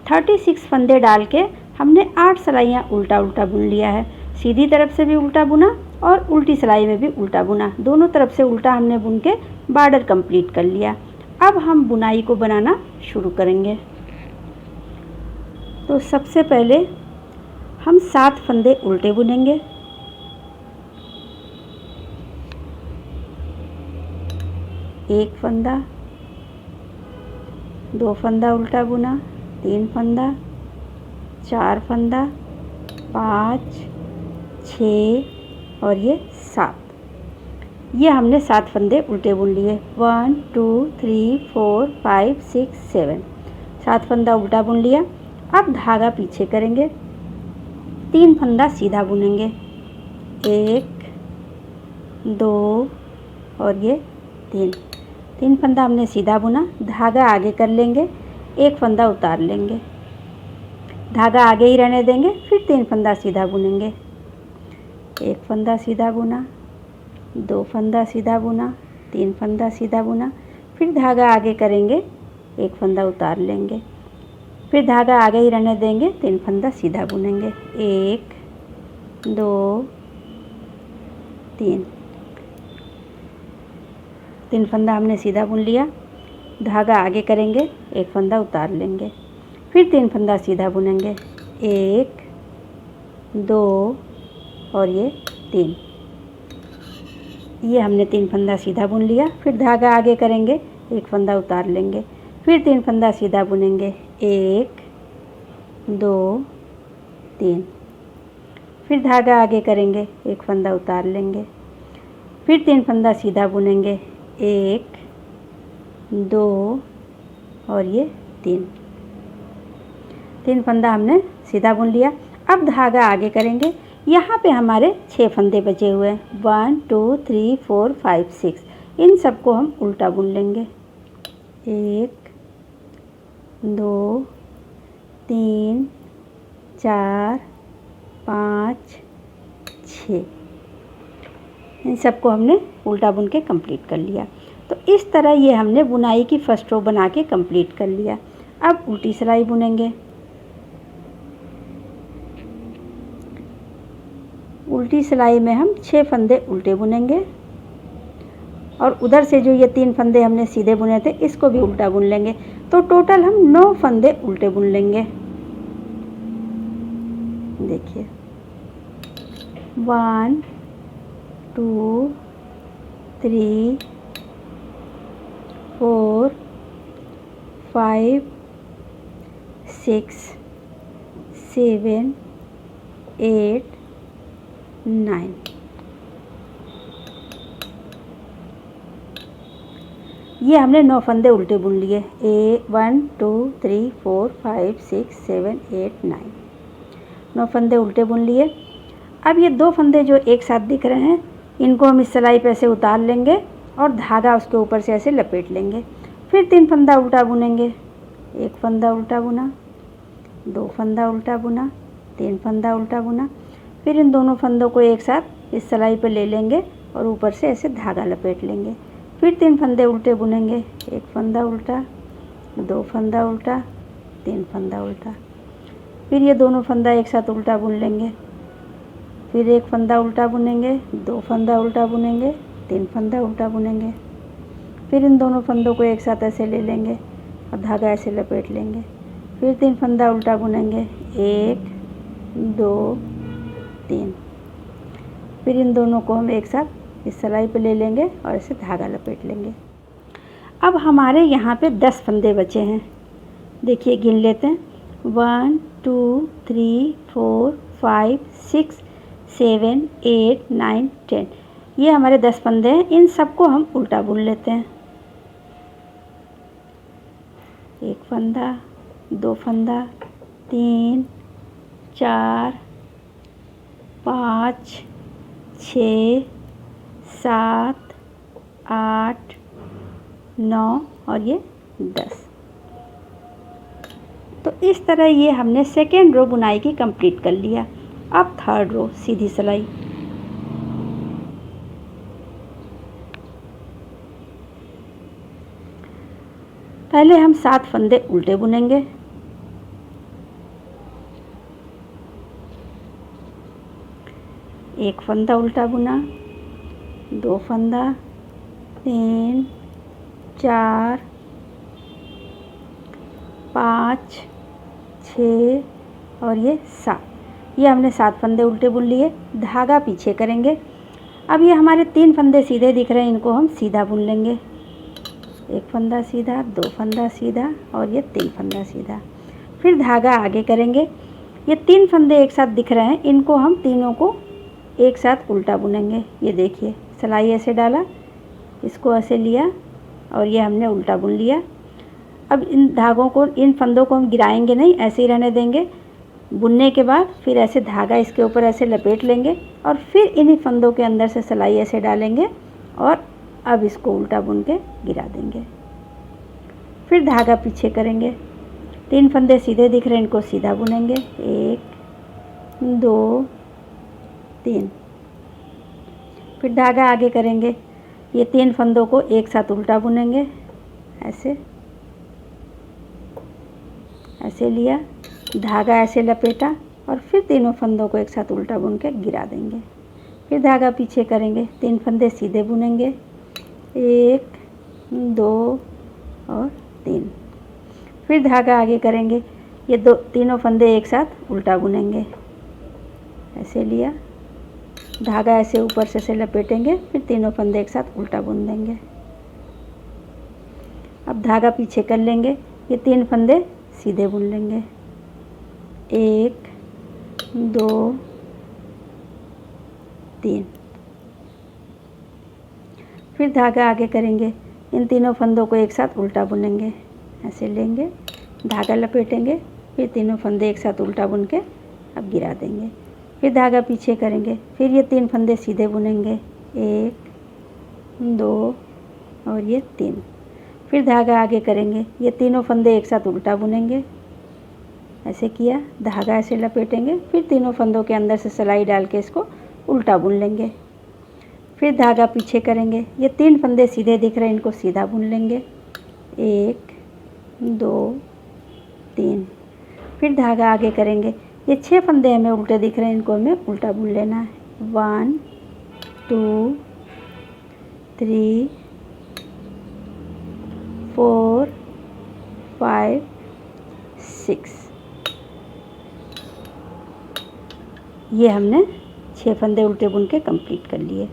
36 फंदे डाल के हमने 8 सिलाइयाँ उल्टा उल्टा बुन लिया है। सीधी तरफ से भी उल्टा बुना और उल्टी सिलाई में भी उल्टा बुना, दोनों तरफ से उल्टा हमने बुन के बॉर्डर कंप्लीट कर लिया। अब हम बुनाई को बनाना शुरू करेंगे। तो सबसे पहले हम 7 फंदे उल्टे बुनेंगे। एक फंदा, 2 फंदा उल्टा बुना, 3 फंदा, 4 फंदा, 5, 6 और ये 7। ये हमने 7 फंदे उल्टे बुन लिए। 1 2 3 4 5 6 7, 7 फंदा उल्टा बुन लिया। अब धागा पीछे करेंगे, 3 फंदा सीधा बुनेंगे। 1 2 और ये 3 फंदा हमने सीधा बुना। धागा आगे कर लेंगे, 1 फंदा उतार लेंगे, धागा आगे ही रहने देंगे। फिर 3 फंदा सीधा बुनेंगे। 1 फंदा सीधा बुना, 2 फंदा सीधा बुना, 3 फंदा सीधा बुना। फिर धागा आगे करेंगे, 1 फंदा उतार लेंगे, फिर धागा आगे ही रहने देंगे। 3 फंदा सीधा बुनेंगे। 1 2 3 फंदा हमने सीधा बुन लिया। धागा आगे करेंगे, 1 फंदा उतार लेंगे, फिर 3 फंदा सीधा बुनेंगे। 1 2 और ये 3। ये हमने 3 फंदा सीधा बुन लिया। फिर धागा आगे करेंगे, 1 फंदा उतार लेंगे, फिर 3 फंदा सीधा बुनेंगे। 1 2 3। फिर धागा आगे करेंगे, 1 फंदा उतार लेंगे, फिर 3 फंदा सीधा बुनेंगे। 1 2 और ये 3 फंदा हमने सीधा बुन लिया। अब धागा आगे करेंगे। यहाँ पे हमारे 6 फंदे बचे हुए हैं। 1 2 3 4 5 6। इन सबको हम उल्टा बुन लेंगे। 1 2 3 4 5 6। इन सबको हमने उल्टा बुन के कंप्लीट कर लिया। तो इस तरह ये हमने बुनाई की फर्स्ट रो बना के कंप्लीट कर लिया। अब उल्टी सिलाई बुनेंगे। उल्टी सिलाई में हम 6 फंदे उल्टे बुनेंगे और उधर से जो ये 3 फंदे हमने सीधे बुने थे इसको भी उल्टा बुन लेंगे। तो टोटल हम 9 फंदे उल्टे बुन लेंगे। देखिए 1 2 3 4 5 6 7 8 9। ये हमने 9 फंदे उल्टे बुन लिए। 1 2 3 4 5 6 7 8 9। 9 फंदे उल्टे बुन लिए। अब ये 2 फंदे जो एक साथ दिख रहे हैं इनको हम इस सिलाई पे से उतार लेंगे और धागा उसके ऊपर से ऐसे लपेट लेंगे। फिर 3 फंदा उल्टा बुनेंगे। 1 फंदा उल्टा बुना, 2 फंदा उल्टा बुना, 3 फंदा उल्टा बुना। फिर इन दोनों फंदों को एक साथ इस सिलाई पे ले लेंगे और ऊपर से ऐसे धागा लपेट लेंगे। फिर 3 फंदे उल्टे बुनेंगे। 1 फंदा उल्टा, 2 फंदा उल्टा, 3 फंदा उल्टा। फिर ये दोनों फंदा एक साथ उल्टा बुन लेंगे। फिर 1 फंदा उल्टा बुनेंगे, 2 फंदा उल्टा बुनेंगे, 3 फंदा उल्टा बुनेंगे। फिर इन दोनों फंदों को एक साथ ऐसे ले लेंगे और धागा ऐसे लपेट लेंगे। फिर 3 फंदा उल्टा बुनेंगे। 1 2 3। फिर इन दोनों को हम एक साथ इस सिलाई पे ले लेंगे और ऐसे धागा लपेट लेंगे। अब हमारे यहाँ पे 10 फंदे बचे हैं। देखिए गिन लेते हैं। 1 2 3 4 5 6 7 8 9 10। ये हमारे 10 फंदे हैं। इन सबको हम उल्टा बुन लेते हैं। 1 फंदा, 2 फंदा, 3 4 5 6 7 8 9 और ये 10। तो इस तरह ये हमने सेकेंड रो बुनाई की कंप्लीट कर लिया। अब थर्ड रो सीधी सिलाई। पहले हम 7 फंदे उल्टे बुनेंगे। एक फंदा उल्टा बुना, 2 फंदा, 3, 4, 5, 6 और ये 7। ये हमने 7 फंदे उल्टे बुन लिए। धागा पीछे करेंगे। अब ये हमारे 3 फंदे सीधे दिख रहे हैं, इनको हम सीधा बुन लेंगे। एक फंदा सीधा, 2 फंदा सीधा और ये 3 फंदा सीधा। फिर धागा आगे करेंगे। ये 3 फंदे एक साथ दिख रहे हैं, इनको हम तीनों को एक साथ उल्टा बुनेंगे। ये देखिए, सिलाई ऐसे डाला, इसको ऐसे लिया और ये हमने उल्टा बुन लिया। अब इन धागों को, इन फंदों को हम गिराएंगे नहीं, ऐसे ही रहने देंगे। बुनने के बाद फिर ऐसे धागा इसके ऊपर ऐसे लपेट लेंगे और फिर इन्हीं फंदों के अंदर से सिलाई ऐसे डालेंगे और अब इसको उल्टा बुन के गिरा देंगे। फिर धागा पीछे करेंगे। 3 फंदे सीधे दिख रहे हैं, इनको सीधा बुनेंगे। 1, 2, 3। फिर धागा आगे करेंगे। ये 3 फंदों को एक साथ उल्टा बुनेंगे। ऐसे ऐसे लिया, धागा ऐसे लपेटा और फिर तीनों फंदों को एक साथ उल्टा बुन के गिरा देंगे। फिर धागा पीछे करेंगे। 3 फंदे सीधे बुनेंगे। 1, 2 और 3। फिर धागा आगे करेंगे। ये तीनों फंदे एक साथ उल्टा बुनेंगे। ऐसे लिया, धागा ऐसे ऊपर से ऐसे लपेटेंगे, फिर तीनों फंदे एक साथ उल्टा बुन देंगे। अब धागा पीछे कर लेंगे। ये 3 फंदे सीधे बुन लेंगे। 1, 2, 3। फिर धागा आगे करेंगे। इन तीनों फंदों को एक साथ उल्टा बुनेंगे। ऐसे लेंगे, धागा लपेटेंगे, फिर तीनों फंदे एक साथ उल्टा बुन के अब गिरा देंगे। फिर धागा पीछे करेंगे। फिर ये 3 फंदे सीधे बुनेंगे। 1, 2 और ये 3। फिर धागा आगे करेंगे। ये तीनों फंदे एक साथ उल्टा बुनेंगे। ऐसे किया, धागा ऐसे लपेटेंगे, फिर तीनों फंदों के अंदर से सिलाई डाल के इसको उल्टा बुन लेंगे। फिर धागा पीछे करेंगे। ये 3 फंदे सीधे दिख रहे हैं, इनको सीधा बुन लेंगे। 1, 2, 3। फिर धागा आगे करेंगे। ये 6 फंदे हमें उल्टे दिख रहे हैं, इनको हमें उल्टा बुन लेना है। 1, 2, 3, 4, 5, 6। ये हमने 6 फंदे उल्टे बुन के कंप्लीट कर लिए।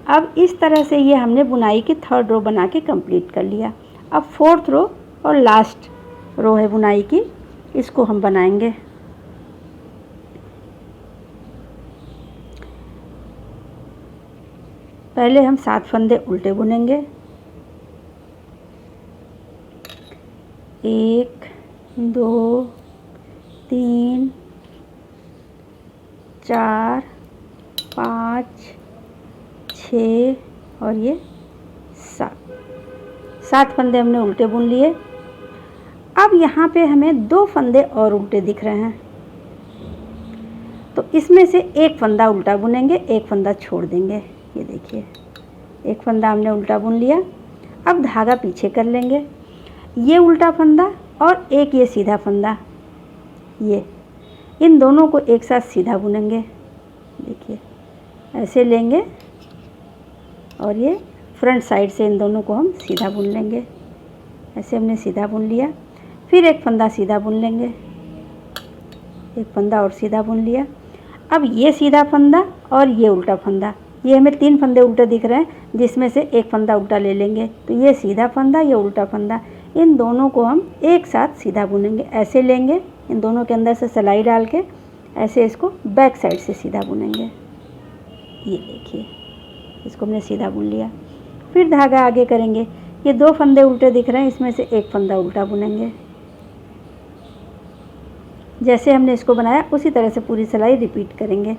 अब इस तरह से ये हमने बुनाई की थर्ड रो बना के कंप्लीट कर लिया। अब फोर्थ रो और लास्ट रो है बुनाई की, इसको हम बनाएंगे। पहले हम 7 फंदे उल्टे बुनेंगे। 1, 2, 3, 4, 5, 6 और ये 7 फंदे हमने उल्टे बुन लिए। अब यहाँ पे हमें 2 फंदे और उल्टे दिख रहे हैं, तो इसमें से एक फंदा उल्टा बुनेंगे, एक फंदा छोड़ देंगे। ये देखिए, एक फंदा हमने उल्टा बुन लिया। अब धागा पीछे कर लेंगे। ये उल्टा फंदा और एक ये सीधा फंदा, ये इन दोनों को एक साथ सीधा बुनेंगे। देखिए, ऐसे लेंगे और ये फ्रंट साइड से इन दोनों को हम सीधा बुन लेंगे। ऐसे हमने सीधा बुन लिया। फिर एक फंदा सीधा बुन लेंगे, एक फंदा और सीधा बुन लिया। अब ये सीधा फंदा और ये उल्टा फंदा, ये हमें 3 फंदे उल्टे दिख रहे हैं, जिसमें से एक फंदा उल्टा ले लेंगे। तो ये सीधा फंदा, ये उल्टा फंदा, इन दोनों को हम एक साथ सीधा बुनेंगे। ऐसे लेंगे, इन दोनों के अंदर से सिलाई डाल के ऐसे इसको बैक साइड से सीधा बुनेंगे। ये देखिए, इसको हमने सीधा बुन लिया। फिर धागा आगे करेंगे। ये 2 फंदे उल्टे दिख रहे हैं, इसमें से एक फंदा उल्टा बुनेंगे। जैसे हमने इसको बनाया उसी तरह से पूरी सिलाई रिपीट करेंगे।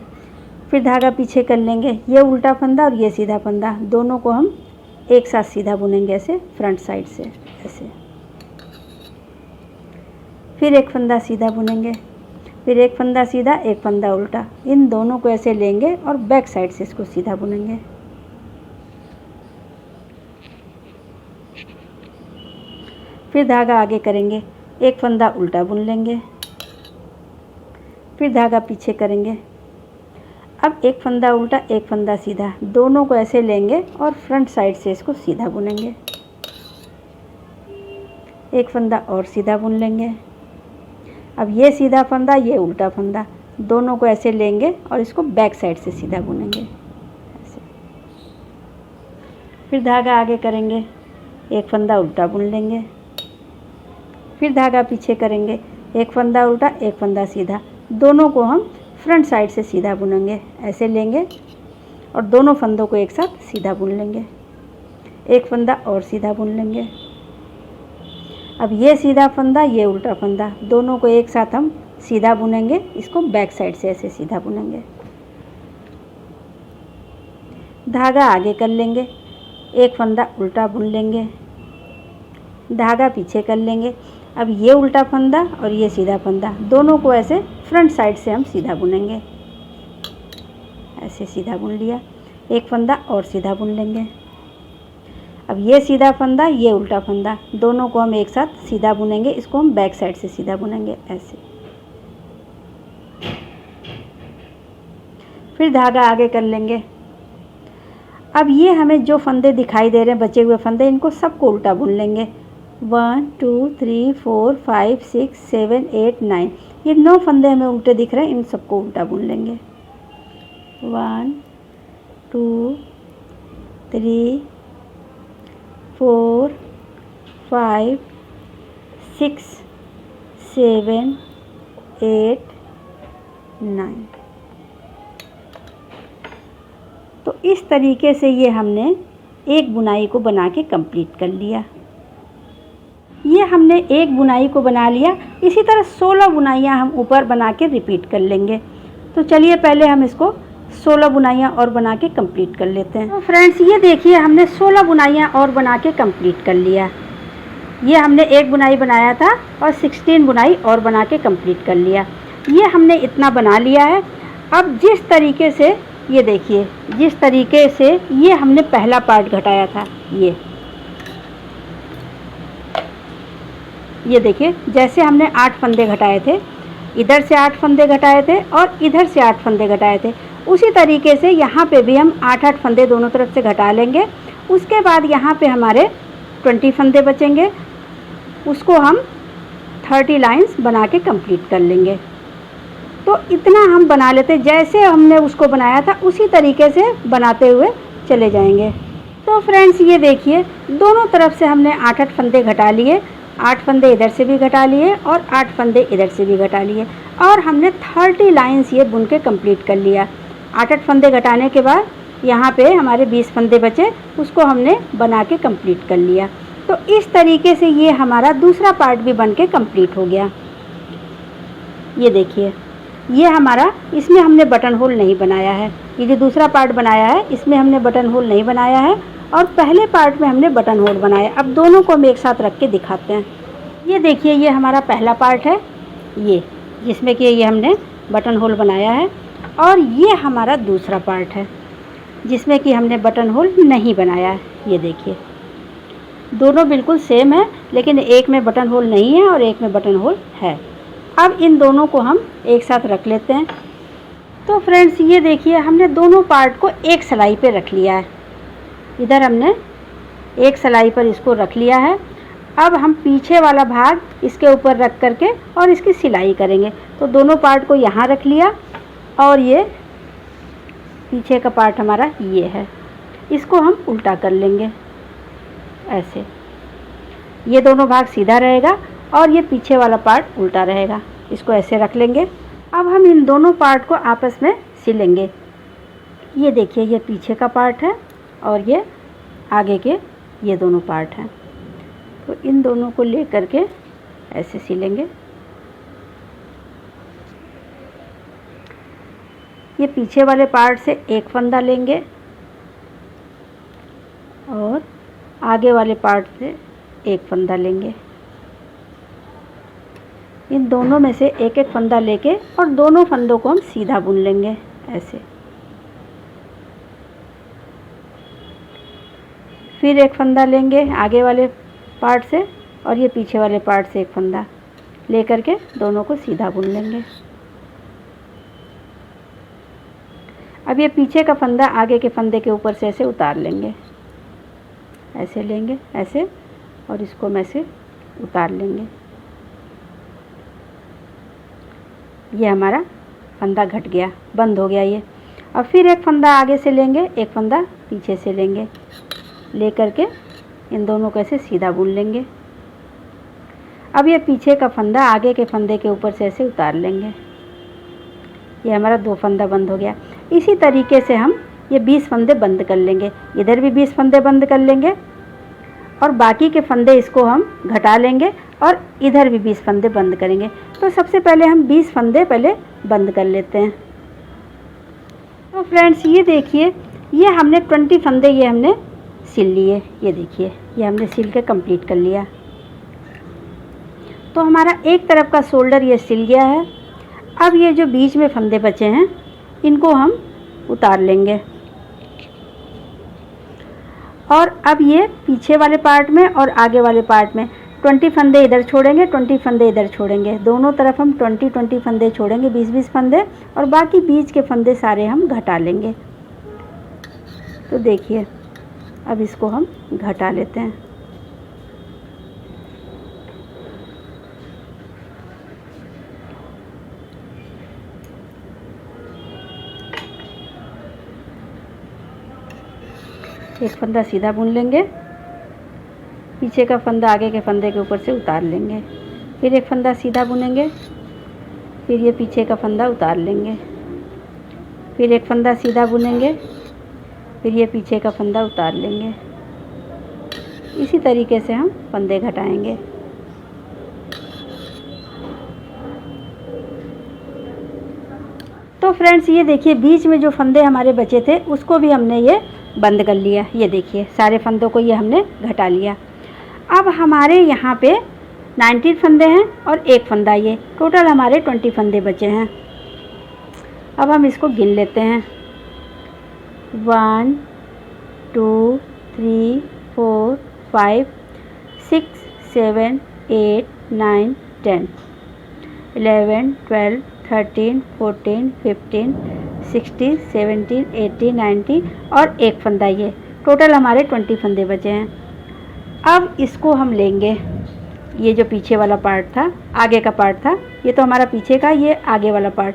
फिर धागा पीछे कर लेंगे। ये उल्टा फंदा और ये सीधा फंदा, दोनों को हम एक साथ सीधा बुनेंगे ऐसे फ्रंट साइड से ऐसे। फिर एक फंदा सीधा बुनेंगे, फिर एक फंदा सीधा, एक फंदा उल्टा, इन दोनों को ऐसे लेंगे और बैक साइड से इसको सीधा बुनेंगे। फिर धागा आगे करेंगे, एक फंदा उल्टा बुन लेंगे, फिर धागा पीछे करेंगे। अब एक फंदा उल्टा, एक फंदा सीधा, दोनों को ऐसे लेंगे और फ्रंट साइड से इसको सीधा बुनेंगे। एक फंदा और सीधा बुन लेंगे। अब ये सीधा फंदा, ये उल्टा फंदा, दोनों को ऐसे लेंगे और इसको बैक साइड से सीधा बुनेंगे ऐसे। फिर धागा आगे करेंगे, एक फंदा उल्टा बुन लेंगे, फिर धागा पीछे करेंगे, एक फंदा उल्टा, एक फंदा सीधा, दोनों को हम फ्रंट साइड से सीधा बुनेंगे ऐसे लेंगे और दोनों फंदों को एक साथ सीधा बुन लेंगे। एक फंदा और सीधा बुन लेंगे। अब ये सीधा फंदा, ये उल्टा फंदा, दोनों को एक साथ हम सीधा बुनेंगे, इसको बैक साइड से ऐसे सीधा बुनेंगे। धागा आगे कर लेंगे, एक फंदा उल्टा बुन लेंगे, धागा पीछे कर लेंगे। अब ये उल्टा फंदा और ये सीधा फंदा, दोनों को ऐसे फ्रंट साइड से हम सीधा बुनेंगे ऐसे सीधा बुन लिया। एक फंदा और सीधा बुन लेंगे। अब ये सीधा फंदा, ये उल्टा फंदा, दोनों को हम एक साथ सीधा बुनेंगे, इसको हम बैक साइड से सीधा बुनेंगे ऐसे। फिर धागा आगे कर लेंगे। अब ये हमें जो फंदे दिखाई दे रहे हैं, बचे हुए फंदे, इनको सबको उल्टा बुन लेंगे। 1 2 3 4 5 6 7 8 9, ये 9 फंदे हमें उल्टे दिख रहे हैं, इन सबको उल्टा बुन लेंगे। 1 2 3 4 5 6 7 8 9। तो इस तरीके से ये हमने एक बुनाई को बना के कंप्लीट कर लिया। ये हमने एक बुनाई को बना लिया। इसी तरह 16 बुनाइयाँ हम ऊपर बना के रिपीट कर लेंगे। तो चलिए पहले हम इसको 16 बुनाइयाँ और बना के कंप्लीट कर लेते हैं। तो फ्रेंड्स ये देखिए, हमने 16 बुनाइयाँ और बना के कंप्लीट कर लिया। ये हमने एक बुनाई बनाया था और 16 बुनाई और बना के कंप्लीट कर लिया। ये हमने इतना बना लिया है। अब जिस तरीके से, ये देखिए, जिस तरीके से ये हमने पहला पार्ट घटाया था, ये देखिए, जैसे हमने 8 फंदे घटाए थे, इधर से 8 फंदे घटाए थे और इधर से 8 फंदे घटाए थे, उसी तरीके से यहाँ पे भी हम 8-8 फंदे दोनों तरफ से घटा लेंगे। उसके बाद यहाँ पे हमारे 20 फंदे बचेंगे, उसको हम 30 लाइंस बना के कंप्लीट कर लेंगे। तो इतना हम बना लेते, जैसे हमने उसको बनाया था उसी तरीके से बनाते हुए चले जाएंगे। तो फ्रेंड्स ये देखिए, दोनों तरफ से हमने 8-8 फंदे घटा लिए, 8 फंदे इधर से भी घटा लिए और 8 फंदे इधर से भी घटा लिए और हमने 30 लाइंस ये बुन के कंप्लीट कर लिया। 8-8 फंदे घटाने के बाद यहाँ पे हमारे 20 फंदे बचे, उसको हमने बना के कंप्लीट कर लिया। तो इस तरीके से ये हमारा दूसरा पार्ट भी बन के कंप्लीट हो गया। ये देखिए, ये हमारा, इसमें हमने बटन होल नहीं बनाया है। ये जो दूसरा पार्ट बनाया है, इसमें हमने बटन होल नहीं बनाया है और पहले पार्ट में हमने बटन होल बनाया। अब दोनों को हम एक साथ रख के दिखाते हैं। ये देखिए, ये हमारा पहला पार्ट है, ये जिसमें कि ये हमने बटन होल बनाया है, और ये हमारा दूसरा पार्ट है जिसमें कि हमने बटन होल नहीं बनाया है। ये देखिए, दोनों बिल्कुल सेम है, लेकिन एक में बटन होल नहीं है और एक में बटन होल है। अब इन दोनों को हम एक साथ रख लेते हैं। तो फ्रेंड्स ये देखिए, हमने दोनों पार्ट को एक सिलाई पे रख लिया है। इधर हमने एक सिलाई पर इसको रख लिया है। अब हम पीछे वाला भाग इसके ऊपर रख करके और इसकी सिलाई करेंगे। तो दोनों पार्ट को यहाँ रख लिया और ये पीछे का पार्ट हमारा ये है, इसको हम उल्टा कर लेंगे ऐसे। ये दोनों भाग सीधा रहेगा और ये पीछे वाला पार्ट उल्टा रहेगा, इसको ऐसे रख लेंगे। अब हम इन दोनों पार्ट को आपस में सिलेंगे। ये देखिए, ये पीछे का पार्ट है और ये आगे के, ये दोनों पार्ट हैं। तो इन दोनों को ले करके ऐसे सिलेंगे। ये पीछे वाले पार्ट से एक फंदा लेंगे और आगे वाले पार्ट से एक फंदा लेंगे। इन दोनों में से एक एक फंदा लेके और दोनों फंदों को हम सीधा बुन लेंगे ऐसे। फिर एक फंदा लेंगे आगे वाले पार्ट से और ये पीछे वाले पार्ट से एक फंदा लेकर के दोनों को सीधा बुन लेंगे। अब ये पीछे का फंदा आगे के फंदे के ऊपर से ऐसे उतार लेंगे, ऐसे लेंगे ऐसे, और इसको हम ऐसे उतार लेंगे। ये हमारा फंदा घट गया, बंद हो गया ये। अब फिर एक फंदा आगे से लेंगे, एक फंदा पीछे से लेंगे, लेकर के इन दोनों को ऐसे सीधा बुन लेंगे। अब ये पीछे का फंदा आगे के फंदे के ऊपर से ऐसे उतार लेंगे। ये हमारा 2 फंदा बंद हो गया। इसी तरीके से हम ये 20 फंदे बंद कर लेंगे। इधर भी 20 फंदे बंद कर लेंगे और बाकी के फंदे इसको हम घटा लेंगे और इधर भी 20 फंदे बंद करेंगे। तो सबसे पहले हम 20 फंदे पहले बंद कर लेते हैं। तो फ्रेंड्स ये देखिए, ये हमने 20 फंदे ये हमने सिल लिए। ये देखिए, ये हमने सिल के कंप्लीट कर लिया। तो हमारा एक तरफ का शोल्डर ये सिल गया है। अब ये जो बीच में फंदे बचे हैं इनको हम उतार लेंगे और अब ये पीछे वाले पार्ट में और आगे वाले पार्ट में 20 फंदे इधर छोड़ेंगे, 20 फंदे इधर छोड़ेंगे। दोनों तरफ हम 20-20 फंदे छोड़ेंगे, 20-20 फंदे, और बाकी बीच के फंदे सारे हम घटा लेंगे। तो देखिए, अब इसको हम घटा लेते हैं। एक फंदा सीधा बुन लेंगे, पीछे का फंदा आगे के फंदे के ऊपर से उतार लेंगे, फिर एक फंदा सीधा बुनेंगे, फिर ये पीछे का फंदा उतार लेंगे, फिर एक फंदा सीधा बुनेंगे, फिर ये पीछे का फंदा उतार लेंगे। इसी तरीके से हम फंदे घटाएंगे। तो फ्रेंड्स ये देखिए, बीच में जो फंदे हमारे बचे थे उसको भी हमने ये बंद कर लिया। ये देखिए, सारे फंदों को ये हमने घटा लिया। अब हमारे यहाँ पे 19 फंदे हैं और एक फंदा, ये टोटल हमारे 20 फंदे बचे हैं। अब हम इसको गिन लेते हैं। 1 2 3 4 5 6 7 8 9 10 11 12 13 14 15 16 17 18 19 और एक फंदा, ये टोटल हमारे 20 फंदे बचे हैं। अब इसको हम लेंगे, ये जो पीछे वाला पार्ट था, आगे का पार्ट था, ये तो हमारा पीछे का, ये आगे वाला पार्ट।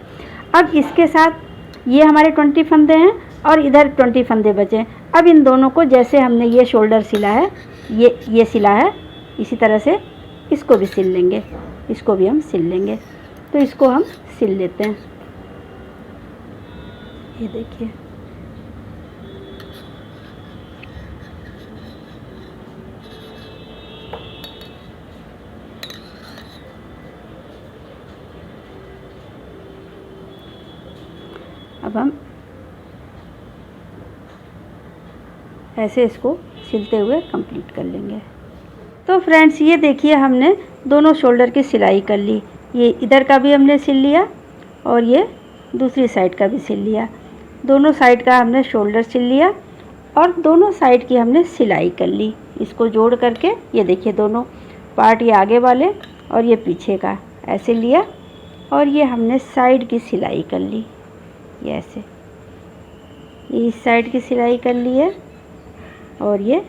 अब इसके साथ ये हमारे 20 फंदे हैं और इधर 20 फंदे बचे हैं। अब इन दोनों को, जैसे हमने ये शोल्डर सिला है, ये सिला है, इसी तरह से इसको भी सिल लेंगे, इसको भी हम सिल लेंगे। तो इसको हम सिल लेते हैं। ये देखिए, अब हम ऐसे इसको सिलते हुए कंप्लीट कर लेंगे। तो फ्रेंड्स ये देखिए, हमने दोनों शोल्डर की सिलाई कर ली। ये इधर का भी हमने सिल लिया और ये दूसरी साइड का भी सिल लिया। दोनों साइड का हमने शोल्डर सिल लिया और दोनों साइड की हमने सिलाई कर ली। इसको जोड़ करके ये देखिए, दोनों पार्ट, ये आगे वाले और ये पीछे का, ऐसे लिया और ये हमने साइड की सिलाई कर ली। ये ऐसे, ये इस साइड की सिलाई कर ली है और ये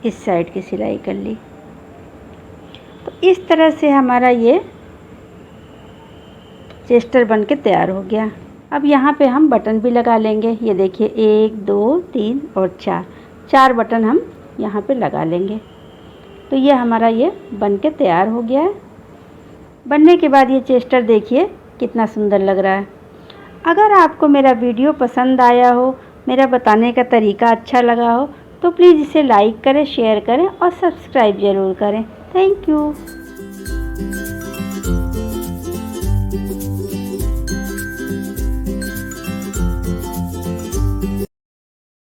इस साइड की सिलाई कर ली। तो इस तरह से हमारा ये चेस्टर बन के तैयार हो गया। अब यहाँ पे हम बटन भी लगा लेंगे। ये देखिए, 1 2 3 और 4 बटन हम यहाँ पे लगा लेंगे। तो ये हमारा ये बन के तैयार हो गया है। बनने के बाद ये चेस्टर देखिए कितना सुंदर लग रहा है। अगर आपको मेरा वीडियो पसंद आया हो, मेरा बताने का तरीका अच्छा लगा हो, तो प्लीज़ इसे लाइक करें, शेयर करें और सब्सक्राइब ज़रूर करें। Thank you.